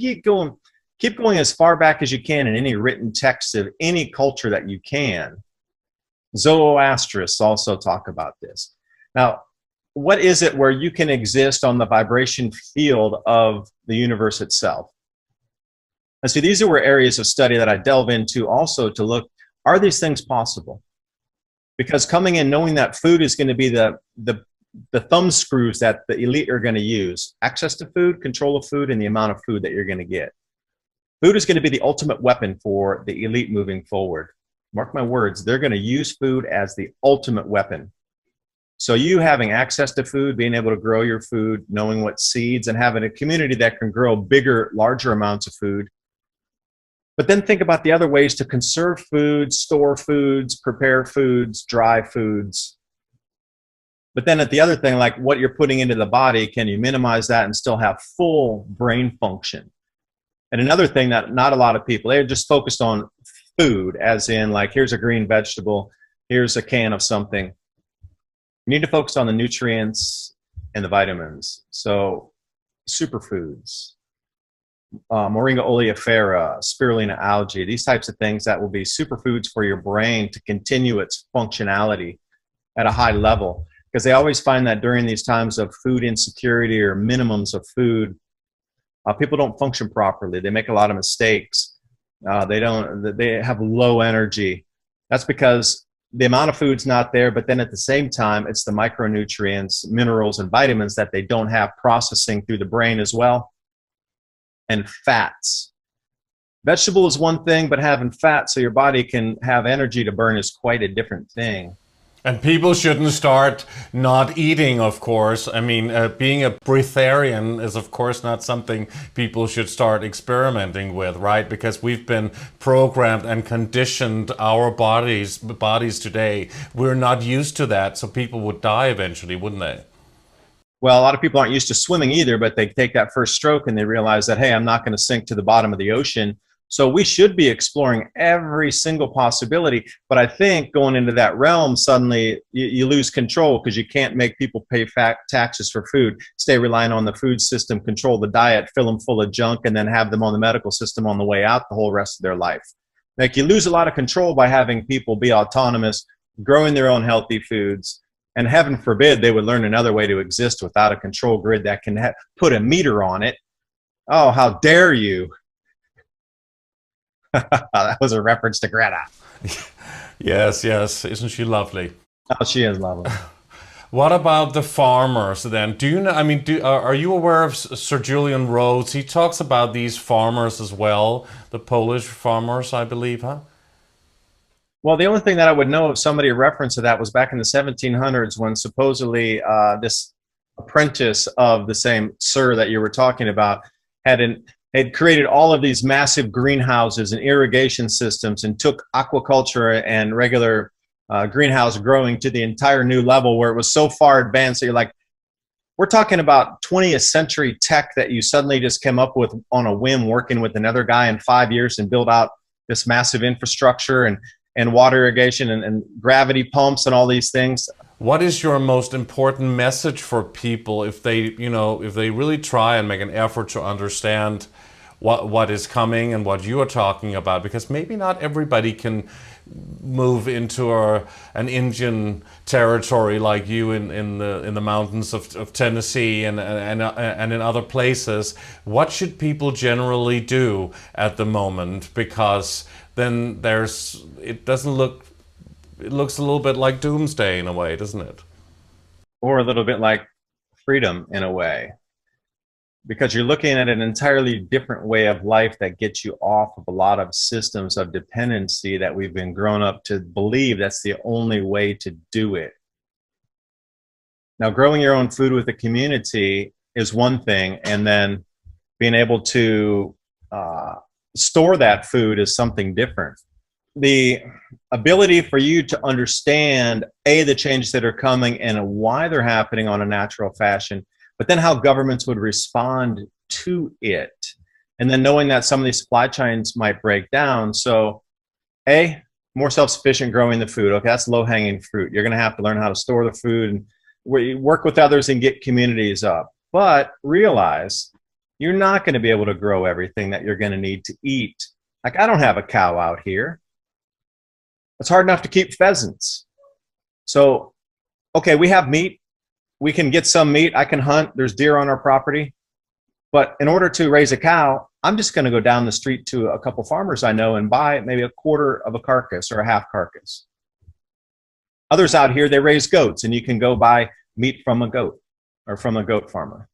keep going as far back as you can in any written text of any culture that you can. Zoroastrists also talk about this. Now, what is it where you can exist on the vibration field of the universe itself? And see, these are where areas of study that I delve into also to look, are these things possible? Because coming in knowing that food is going to be the thumb screws that the elite are going to use. Access to food, control of food, and the amount of food that you're going to get. Food is going to be the ultimate weapon for the elite moving forward. Mark my words, they're going to use food as the ultimate weapon. So you having access to food, being able to grow your food, knowing what seeds, and having a community that can grow bigger, larger amounts of food. But then think about the other ways to conserve food, store foods, prepare foods, dry foods. But then at the other thing, like what you're putting into the body, can you minimize that and still have full brain function? And another thing that not a lot of people, they're just focused on food, as in like, here's a green vegetable, here's a can of something. You need to focus on the nutrients and the vitamins. So superfoods, Moringa oleifera, spirulina algae, these types of things that will be superfoods for your brain to continue its functionality at a high level. Because they always find that during these times of food insecurity or minimums of food, people don't function properly. They make a lot of mistakes. They have low energy. That's because the amount of food's not there, but then at the same time, it's the micronutrients, minerals, and vitamins that they don't have processing through the brain as well. And fats. Vegetable is one thing, but having fat so your body can have energy to burn is quite a different thing. And people shouldn't start not eating, of course. I mean, being a breatharian is, of course, not something people should start experimenting with, right? Because we've been programmed and conditioned our bodies today. We're not used to that, so people would die eventually, wouldn't they? Well, a lot of people aren't used to swimming either, but they take that first stroke and they realize that, hey, I'm not going to sink to the bottom of the ocean. So we should be exploring every single possibility. But I think going into that realm, suddenly you lose control because you can't make people pay taxes for food, stay reliant on the food system, control the diet, fill them full of junk, and then have them on the medical system on the way out the whole rest of their life. Like, you lose a lot of control by having people be autonomous, growing their own healthy foods. And heaven forbid they would learn another way to exist without a control grid that can put a meter on it. Oh, how dare you. That was a reference to Greta. Yes, yes. Isn't she lovely? Oh, she is lovely. What about the farmers then? Do you know, I mean, are you aware of Sir Julian Rhodes? He talks about these farmers as well, the Polish farmers, I believe, huh? Well, the only thing that I would know of somebody reference to that was back in the 1700s when supposedly this apprentice of the same Sir that you were talking about had created all of these massive greenhouses and irrigation systems and took aquaculture and regular greenhouse growing to the entire new level where it was so far advanced that you're like, we're talking about 20th century tech that you suddenly just came up with on a whim working with another guy in 5 years and build out this massive infrastructure and water irrigation and gravity pumps and all these things. What is your most important message for people if they, if they really try and make an effort to understand what is coming and what you are talking about? Because maybe not everybody can move into an Indian territory like you in the mountains of Tennessee and in other places. What should people generally do at the moment? Because then it looks a little bit like doomsday in a way, doesn't it? or a little bit like freedom in a way, because you're looking at an entirely different way of life that gets you off of a lot of systems of dependency that we've been grown up to believe that's the only way to do it. Now, growing your own food with a community is one thing, and then being able to store that food is something different. The ability for you to understand, A, the changes that are coming and why they're happening on a natural fashion, but then how governments would respond to it. And then knowing that some of these supply chains might break down. So, A, more self-sufficient growing the food. Okay, that's low-hanging fruit. You're going to have to learn how to store the food and work with others and get communities up. But realize you're not going to be able to grow everything that you're going to need to eat. Like, I don't have a cow out here. It's hard enough to keep pheasants. So, okay, we have meat. We can get some meat. I can hunt. There's deer on our property. But in order to raise a cow, I'm just going to go down the street to a couple farmers I know and buy maybe a quarter of a carcass or a half carcass. Others out here, they raise goats, and you can go buy meat from a goat or from a goat farmer.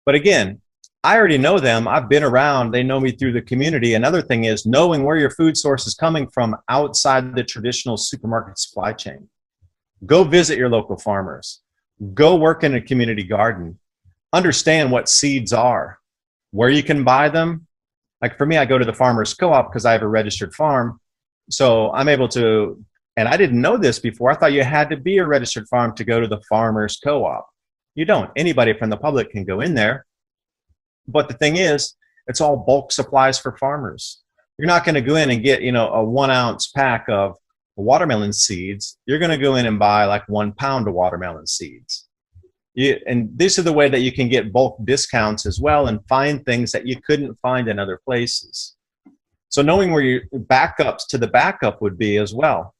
But again, I already know them. I've been around. They know me through the community. Another thing is knowing where your food source is coming from outside the traditional supermarket supply chain. Go visit your local farmers. Go work in a community garden. Understand what seeds are, where you can buy them. Like for me, I go to the farmer's co-op because I have a registered farm. So I'm able to, and I didn't know this before. I thought you had to be a registered farm to go to the farmer's co-op. You don't. Anybody from the public can go in there. But the thing is, it's all bulk supplies for farmers. You're not going to go in and get, a 1 ounce pack of watermelon seeds. You're going to go in and buy like 1 pound of watermelon seeds. And this is the way that you can get bulk discounts as well and find things that you couldn't find in other places. So knowing where your backups to the backup would be as well.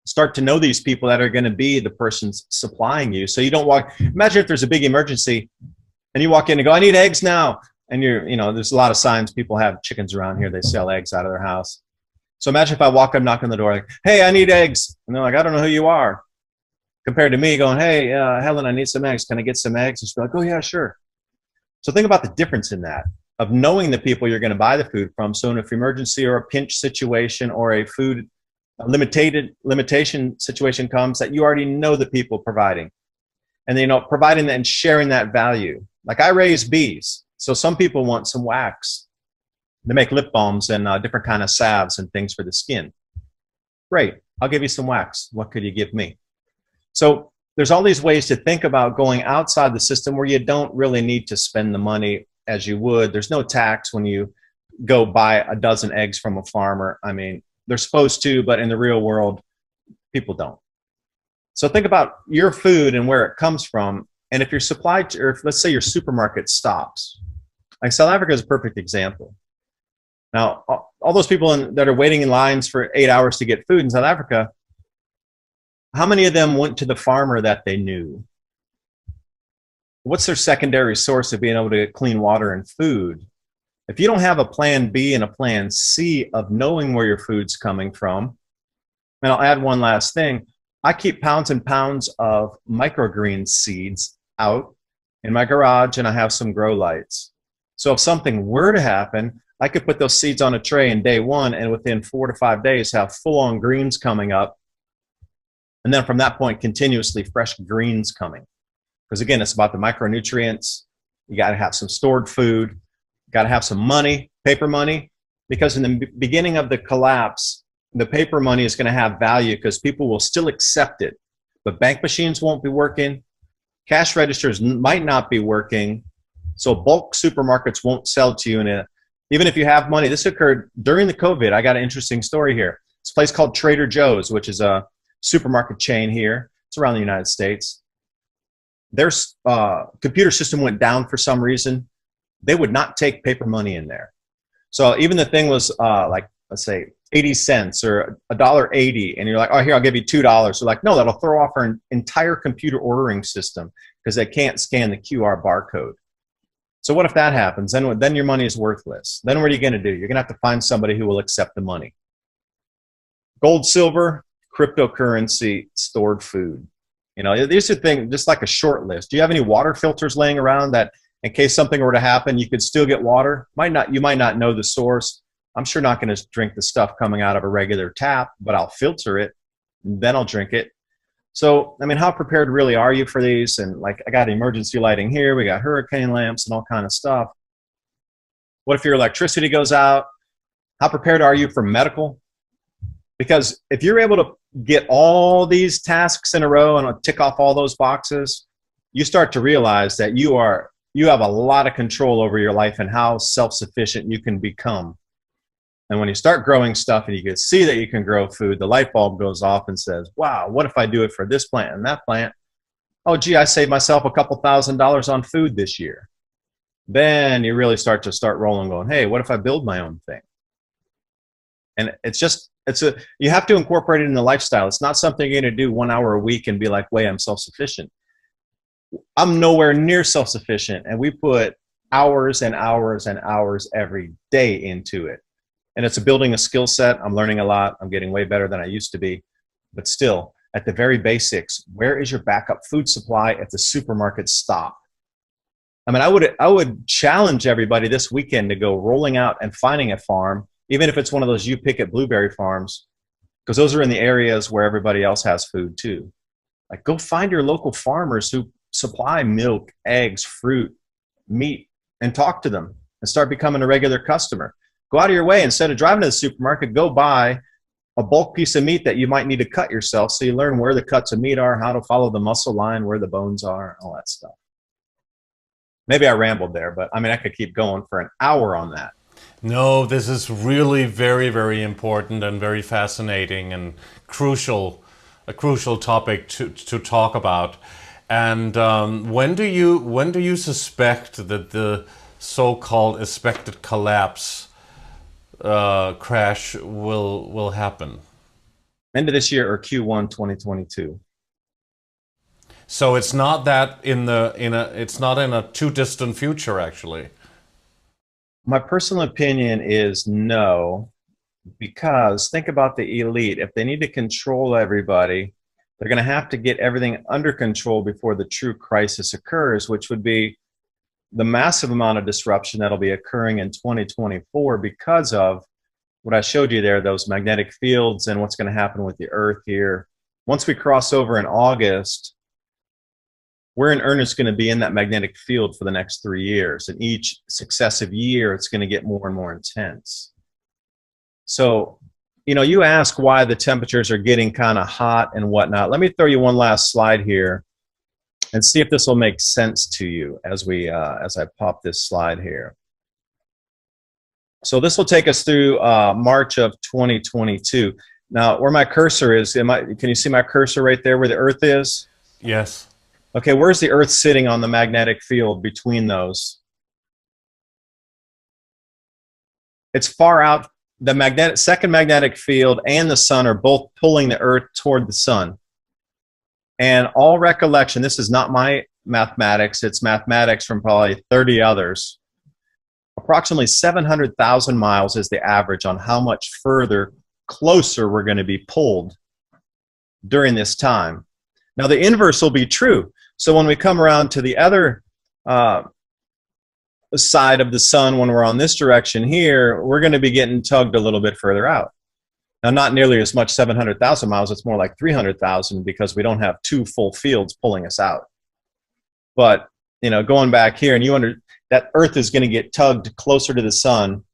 Start to know these people that are going to be the persons supplying you. So you don't walk, imagine if there's a big emergency and you walk in and go, I need eggs now. And there's a lot of signs. People have chickens around here. They sell eggs out of their house. So imagine if I walk up, knock on the door, like, hey, I need eggs. And they're like, I don't know who you are. Compared to me going, hey, Helen, I need some eggs. Can I get some eggs? And she'll be like, oh, yeah, sure. So think about the difference in that, of knowing the people you're going to buy the food from. So in an emergency or a pinch situation or a food limitation situation comes, that you already know the people providing. And, providing that and sharing that value. Like I raise bees. So some people want some wax. They make lip balms and different kind of salves and things for the skin. Great. I'll give you some wax. What could you give me? So there's all these ways to think about going outside the system where you don't really need to spend the money as you would. There's no tax when you go buy a dozen eggs from a farmer. I mean, they're supposed to, but in the real world, people don't. So think about your food and where it comes from. And if your supply, or if, let's say your supermarket stops, like South Africa is a perfect example. Now, all those people that are waiting in lines for 8 hours to get food in South Africa, how many of them went to the farmer that they knew? What's their secondary source of being able to get clean water and food? If you don't have a plan B and a plan C of knowing where your food's coming from, and I'll add one last thing, I keep pounds and pounds of microgreen seeds out in my garage, and I have some grow lights. So if something were to happen, I could put those seeds on a tray in day one, and within 4 to 5 days have full-on greens coming up. And then from that point, continuously fresh greens coming. Because again, it's about the micronutrients. You got to have some stored food. You got to have some money, paper money. Because in the beginning of the collapse, the paper money is going to have value because people will still accept it. But bank machines won't be working. Cash registers might not be working. So bulk supermarkets won't sell to you even if you have money. This occurred during the COVID. I got an interesting story here. It's a place called Trader Joe's, which is a supermarket chain here. It's around the United States. Their computer system went down for some reason. They would not take paper money in there. So even the thing was like, let's say 80 cents or $1.80, and you're like, oh, here, I'll give you $2. So like, no, that'll throw off our entire computer ordering system because they can't scan the QR barcode. So what if that happens? Then your money is worthless. Then what are you going to do? You're going to have to find somebody who will accept the money. Gold, silver, cryptocurrency, stored food. You know, these are things just like a short list. Do you have any water filters laying around that in case something were to happen, you could still get water? You might not know the source. I'm sure not going to drink the stuff coming out of a regular tap, but I'll filter it, then I'll drink it. So, I mean, how prepared really are you for these? And like, I got emergency lighting here. We got hurricane lamps and all kind of stuff. What if your electricity goes out? How prepared are you for medical? Because if you're able to get all these tasks in a row and tick off all those boxes, you start to realize that you have a lot of control over your life and how self-sufficient you can become. And when you start growing stuff and you can see that you can grow food, the light bulb goes off and says, wow, what if I do it for this plant and that plant? Oh, gee, I saved myself a couple $1,000s on food this year. Then you really start rolling going, hey, what if I build my own thing? And you have to incorporate it in the lifestyle. It's not something you're going to do 1 hour a week and be like, wait, I'm self-sufficient. I'm nowhere near self-sufficient. And we put hours and hours and hours every day into it. And it's building a skill set. I'm learning a lot. I'm getting way better than I used to be. But still, at the very basics, where is your backup food supply if the supermarkets stop? I mean, I would challenge everybody this weekend to go rolling out and finding a farm, even if it's one of those you pick at blueberry farms, because those are in the areas where everybody else has food too. Like, go find your local farmers who supply milk, eggs, fruit, meat, and talk to them and start becoming a regular customer. Go out of your way. Instead of driving to the supermarket, go buy a bulk piece of meat that you might need to cut yourself, so you learn where the cuts of meat are, how to follow the muscle line, where the bones are, all that stuff. Maybe I rambled there, but I mean, I could keep going for an hour on that. No, this is really very, very important and very fascinating and a crucial topic to talk about. And when do you suspect that the so-called expected collapse crash will happen? End of this year or Q1 2022. So it's not that it's not in a too distant future, actually. My personal opinion is no, because think about the elite. If they need to control everybody, they're going to have to get everything under control before the true crisis occurs, which would be the massive amount of disruption that'll be occurring in 2024 because of what I showed you there, those magnetic fields and what's going to happen with the Earth here. Once we cross over in August, we're in earnest going to be in that magnetic field for the next 3 years. And each successive year, it's going to get more and more intense. So, you know, you ask why the temperatures are getting kind of hot and whatnot. Let me throw you one last slide here and see if this will make sense to you as I pop this slide here. So this will take us through March of 2022. Now, where my cursor is, can you see my cursor right there where the Earth is? Yes. Okay, where's the Earth sitting on the magnetic field between those? It's far out. The second magnetic field and the sun are both pulling the Earth toward the sun. And all recollection, this is not my mathematics, it's mathematics from probably 30 others. Approximately 700,000 miles is the average on how much further closer we're going to be pulled during this time. Now the inverse will be true. So when we come around to the other side of the sun, when we're on this direction here, we're going to be getting tugged a little bit further out. Now, not nearly as much 700,000 miles, it's more like 300,000 because we don't have two full fields pulling us out. But, you know, going back here, and that Earth is going to get tugged closer to the sun,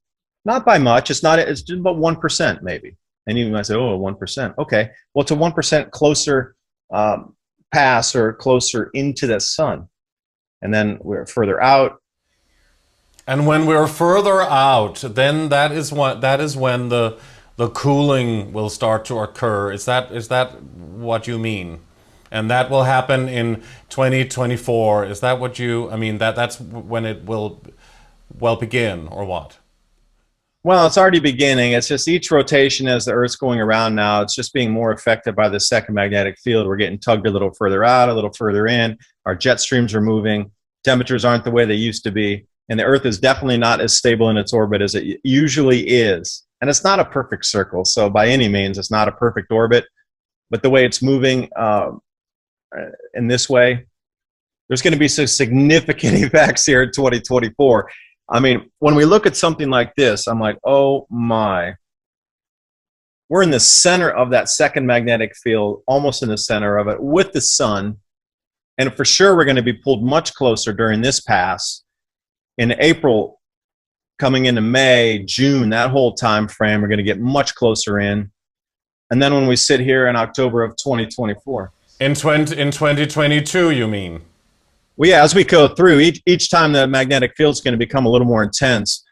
not by much, it's just about 1% maybe. And you might say, oh, 1%. Okay, well, it's a 1% closer pass or closer into the sun. And then we're further out. And when we're further out, then that is when the cooling will start to occur. Is that what you mean? And that will happen in 2024. Is that what I mean, that's when it will begin, or what? Well, it's already beginning. It's just each rotation as the Earth's going around now, it's just being more affected by the second magnetic field. We're getting tugged a little further out, a little further in. Our jet streams are moving. Temperatures aren't the way they used to be. And the Earth is definitely not as stable in its orbit as it usually is. And it's not a perfect circle. So by any means, it's not a perfect orbit. But the way it's moving, in this way, there's going to be some significant effects here in 2024. I mean, when we look at something like this, I'm like, oh my. We're in the center of that second magnetic field, almost in the center of it, with the sun. And for sure, we're going to be pulled much closer during this pass. In April, coming into May, June, that whole time frame, we're going to get much closer in. And then when we sit here in October of 2024. In 2022, you mean? Well, yeah, as we go through, each time the magnetic field is going to become a little more intense.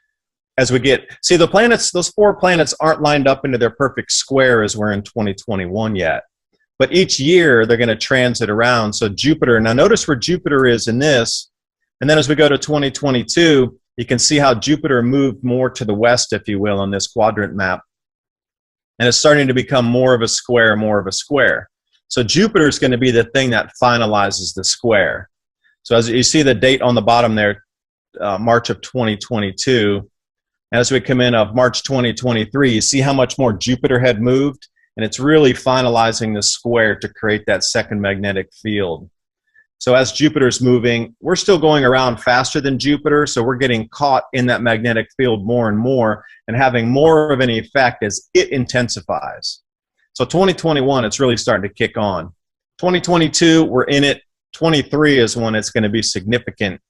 As we get, see, the planets, those 4 planets aren't lined up into their perfect square as we're in 2021 yet. But each year, they're going to transit around. So Jupiter, now notice where Jupiter is in this. And then as we go to 2022, you can see how Jupiter moved more to the west, if you will, on this quadrant map. And it's starting to become more of a square, more of a square. So Jupiter is going to be the thing that finalizes the square. So as you see the date on the bottom there, March of 2022, as we come in of March 2023, you see how much more Jupiter had moved, and it's really finalizing the square to create that second magnetic field. So as Jupiter's moving, we're still going around faster than Jupiter, so we're getting caught in that magnetic field more and more and having more of an effect as it intensifies. So 2021, it's really starting to kick on. 2022, we're in it. 23 is when it's going to be significant.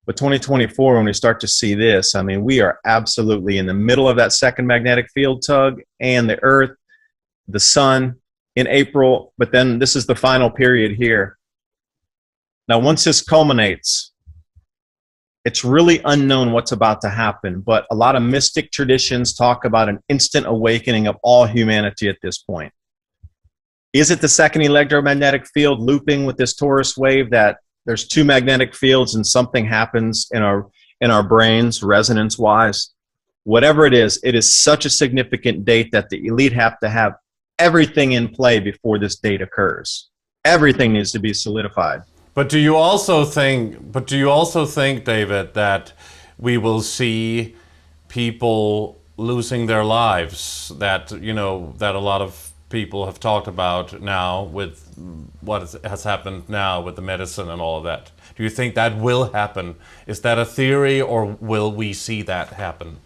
But 2024, when we start to see this, I mean, we are absolutely in the middle of that second magnetic field tug, and the Earth, the Sun in April, but then this is the final period here. Now, once this culminates, it's really unknown what's about to happen, but a lot of mystic traditions talk about an instant awakening of all humanity at this point. Is it the second electromagnetic field looping with this torus wave that there's 2 magnetic fields and something happens in our brains resonance-wise? Whatever it is such a significant date that the elite have to have everything in play before this date occurs. Everything needs to be solidified. But do you also think, David, that we will see people losing their lives? That, you know, that a lot of people have talked about now with what has happened now with the medicine and all of that. Do you think that will happen? Is that a theory, or will we see that happen?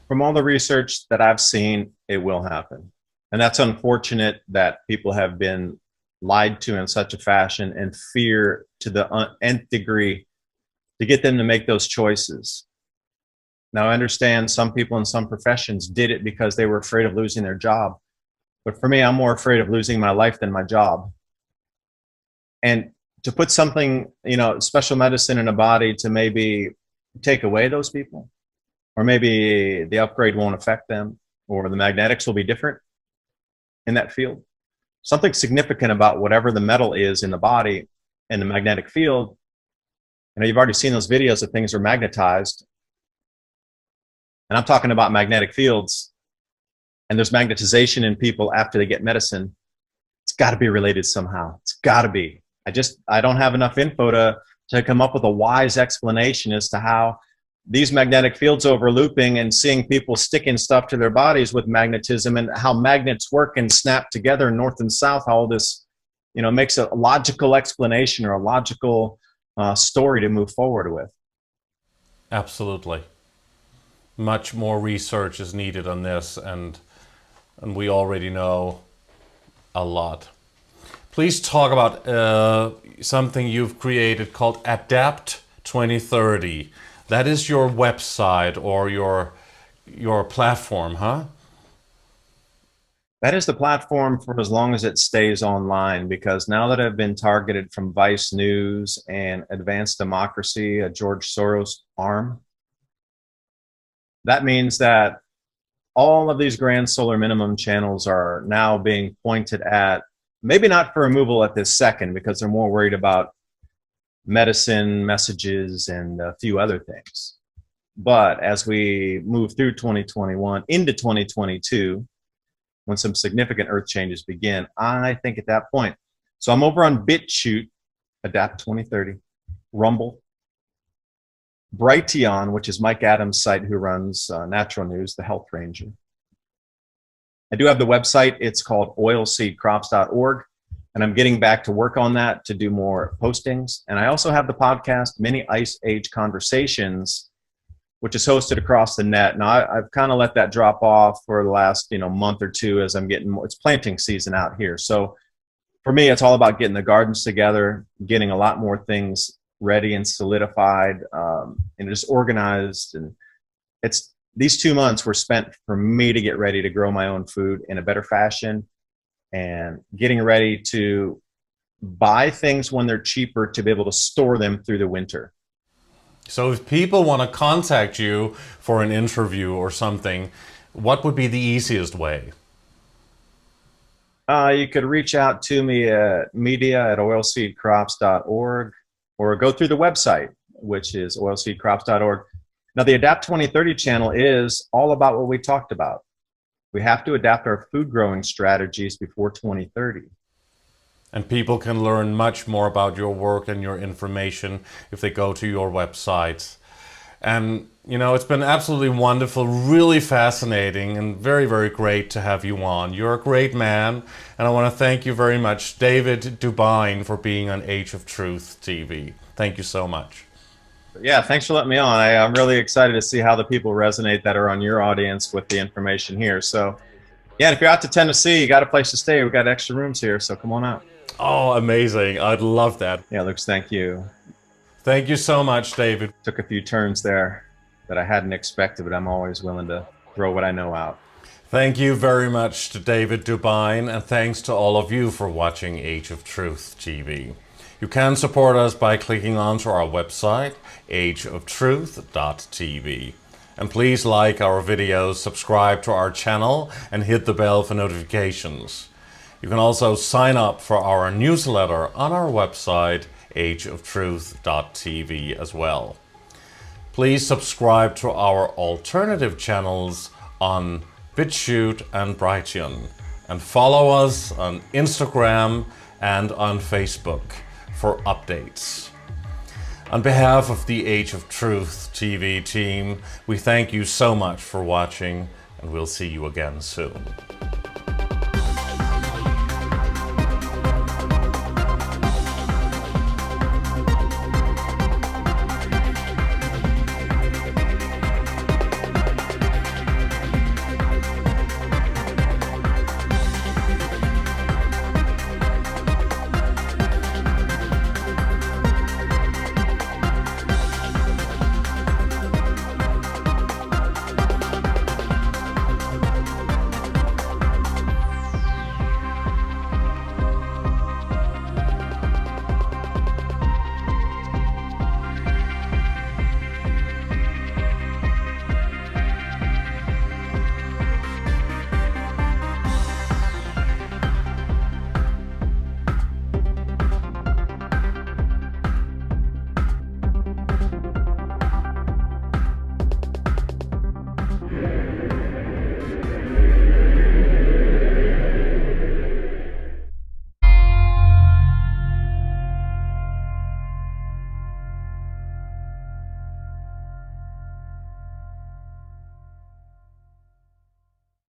From all the research that I've seen, it will happen. And that's unfortunate that people have been lied to in such a fashion and fear to the nth degree to get them to make those choices. Now, I understand some people in some professions did it because they were afraid of losing their job. But for me, I'm more afraid of losing my life than my job. And to put something, you know, special medicine in a body to maybe take away those people, or maybe the upgrade won't affect them, or the magnetics will be different in that field. Something significant about whatever the metal is in the body and the magnetic field. You know, you've already seen those videos of things are magnetized. And I'm talking about magnetic fields. And there's magnetization in people after they get medicine. It's got to be related somehow. It's got to be. I don't have enough info to come up with a wise explanation as to how these magnetic fields overlooping and seeing people sticking stuff to their bodies with magnetism, and how magnets work and snap together north and south, how all this, you know, makes a logical explanation or a logical story to move forward with. Absolutely. Much more research is needed on this, and we already know a lot. Please talk about something you've created called Adapt 2030. That is your website or your platform, huh? That is the platform for as long as it stays online, because now that I've been targeted from Vice News and Advanced Democracy, a George Soros arm, that means that all of these grand solar minimum channels are now being pointed at, maybe not for removal at this second, because they're more worried about medicine, messages, and a few other things. But as we move through 2021 into 2022, when some significant earth changes begin, I think at that point. So I'm over on BitChute, Adapt 2030, Rumble, Brighteon, which is Mike Adams' site, who runs Natural News, the Health Ranger. I do have the website. It's called oilseedcrops.org. And I'm getting back to work on that to do more postings. And I also have the podcast, Mini Ice Age Conversations, which is hosted across the net. Now, I've kind of let that drop off for the last month or two as I'm getting more. It's planting season out here. So for me, it's all about getting the gardens together, getting a lot more things ready and solidified, and just organized. And it's these 2 months were spent for me to get ready to grow my own food in a better fashion, and getting ready to buy things when they're cheaper to be able to store them through the winter. So if people want to contact you for an interview or something, what would be the easiest way? You could reach out to me at media@oilseedcrops.org, or go through the website, which is oilseedcrops.org. Now, the Adapt 2030 channel is all about what we talked about. We have to adapt our food growing strategies before 2030. And people can learn much more about your work and your information if they go to your website. And, it's been absolutely wonderful, really fascinating, and very, very great to have you on. You're a great man, and I want to thank you very much, David Dubine, for being on Age of Truth TV. Thank you so much. Yeah, thanks for letting me on. I'm really excited to see how the people resonate that are on your audience with the information here. So, yeah, if you're out to Tennessee, you got a place to stay. We've got extra rooms here, so come on out. Oh, amazing. I'd love that. Yeah, Luke, thank you. Thank you so much, David. Took a few turns there that I hadn't expected, but I'm always willing to throw what I know out. Thank you very much to David Dubine, and thanks to all of you for watching Age of Truth TV. You can support us by clicking onto our website, ageoftruth.tv. And please like our videos, subscribe to our channel, and hit the bell for notifications. You can also sign up for our newsletter on our website, ageoftruth.tv as well. Please subscribe to our alternative channels on BitChute and Brighteon, and follow us on Instagram and on Facebook for updates. On behalf of the Age of Truth TV team, we thank you so much for watching, and we'll see you again soon.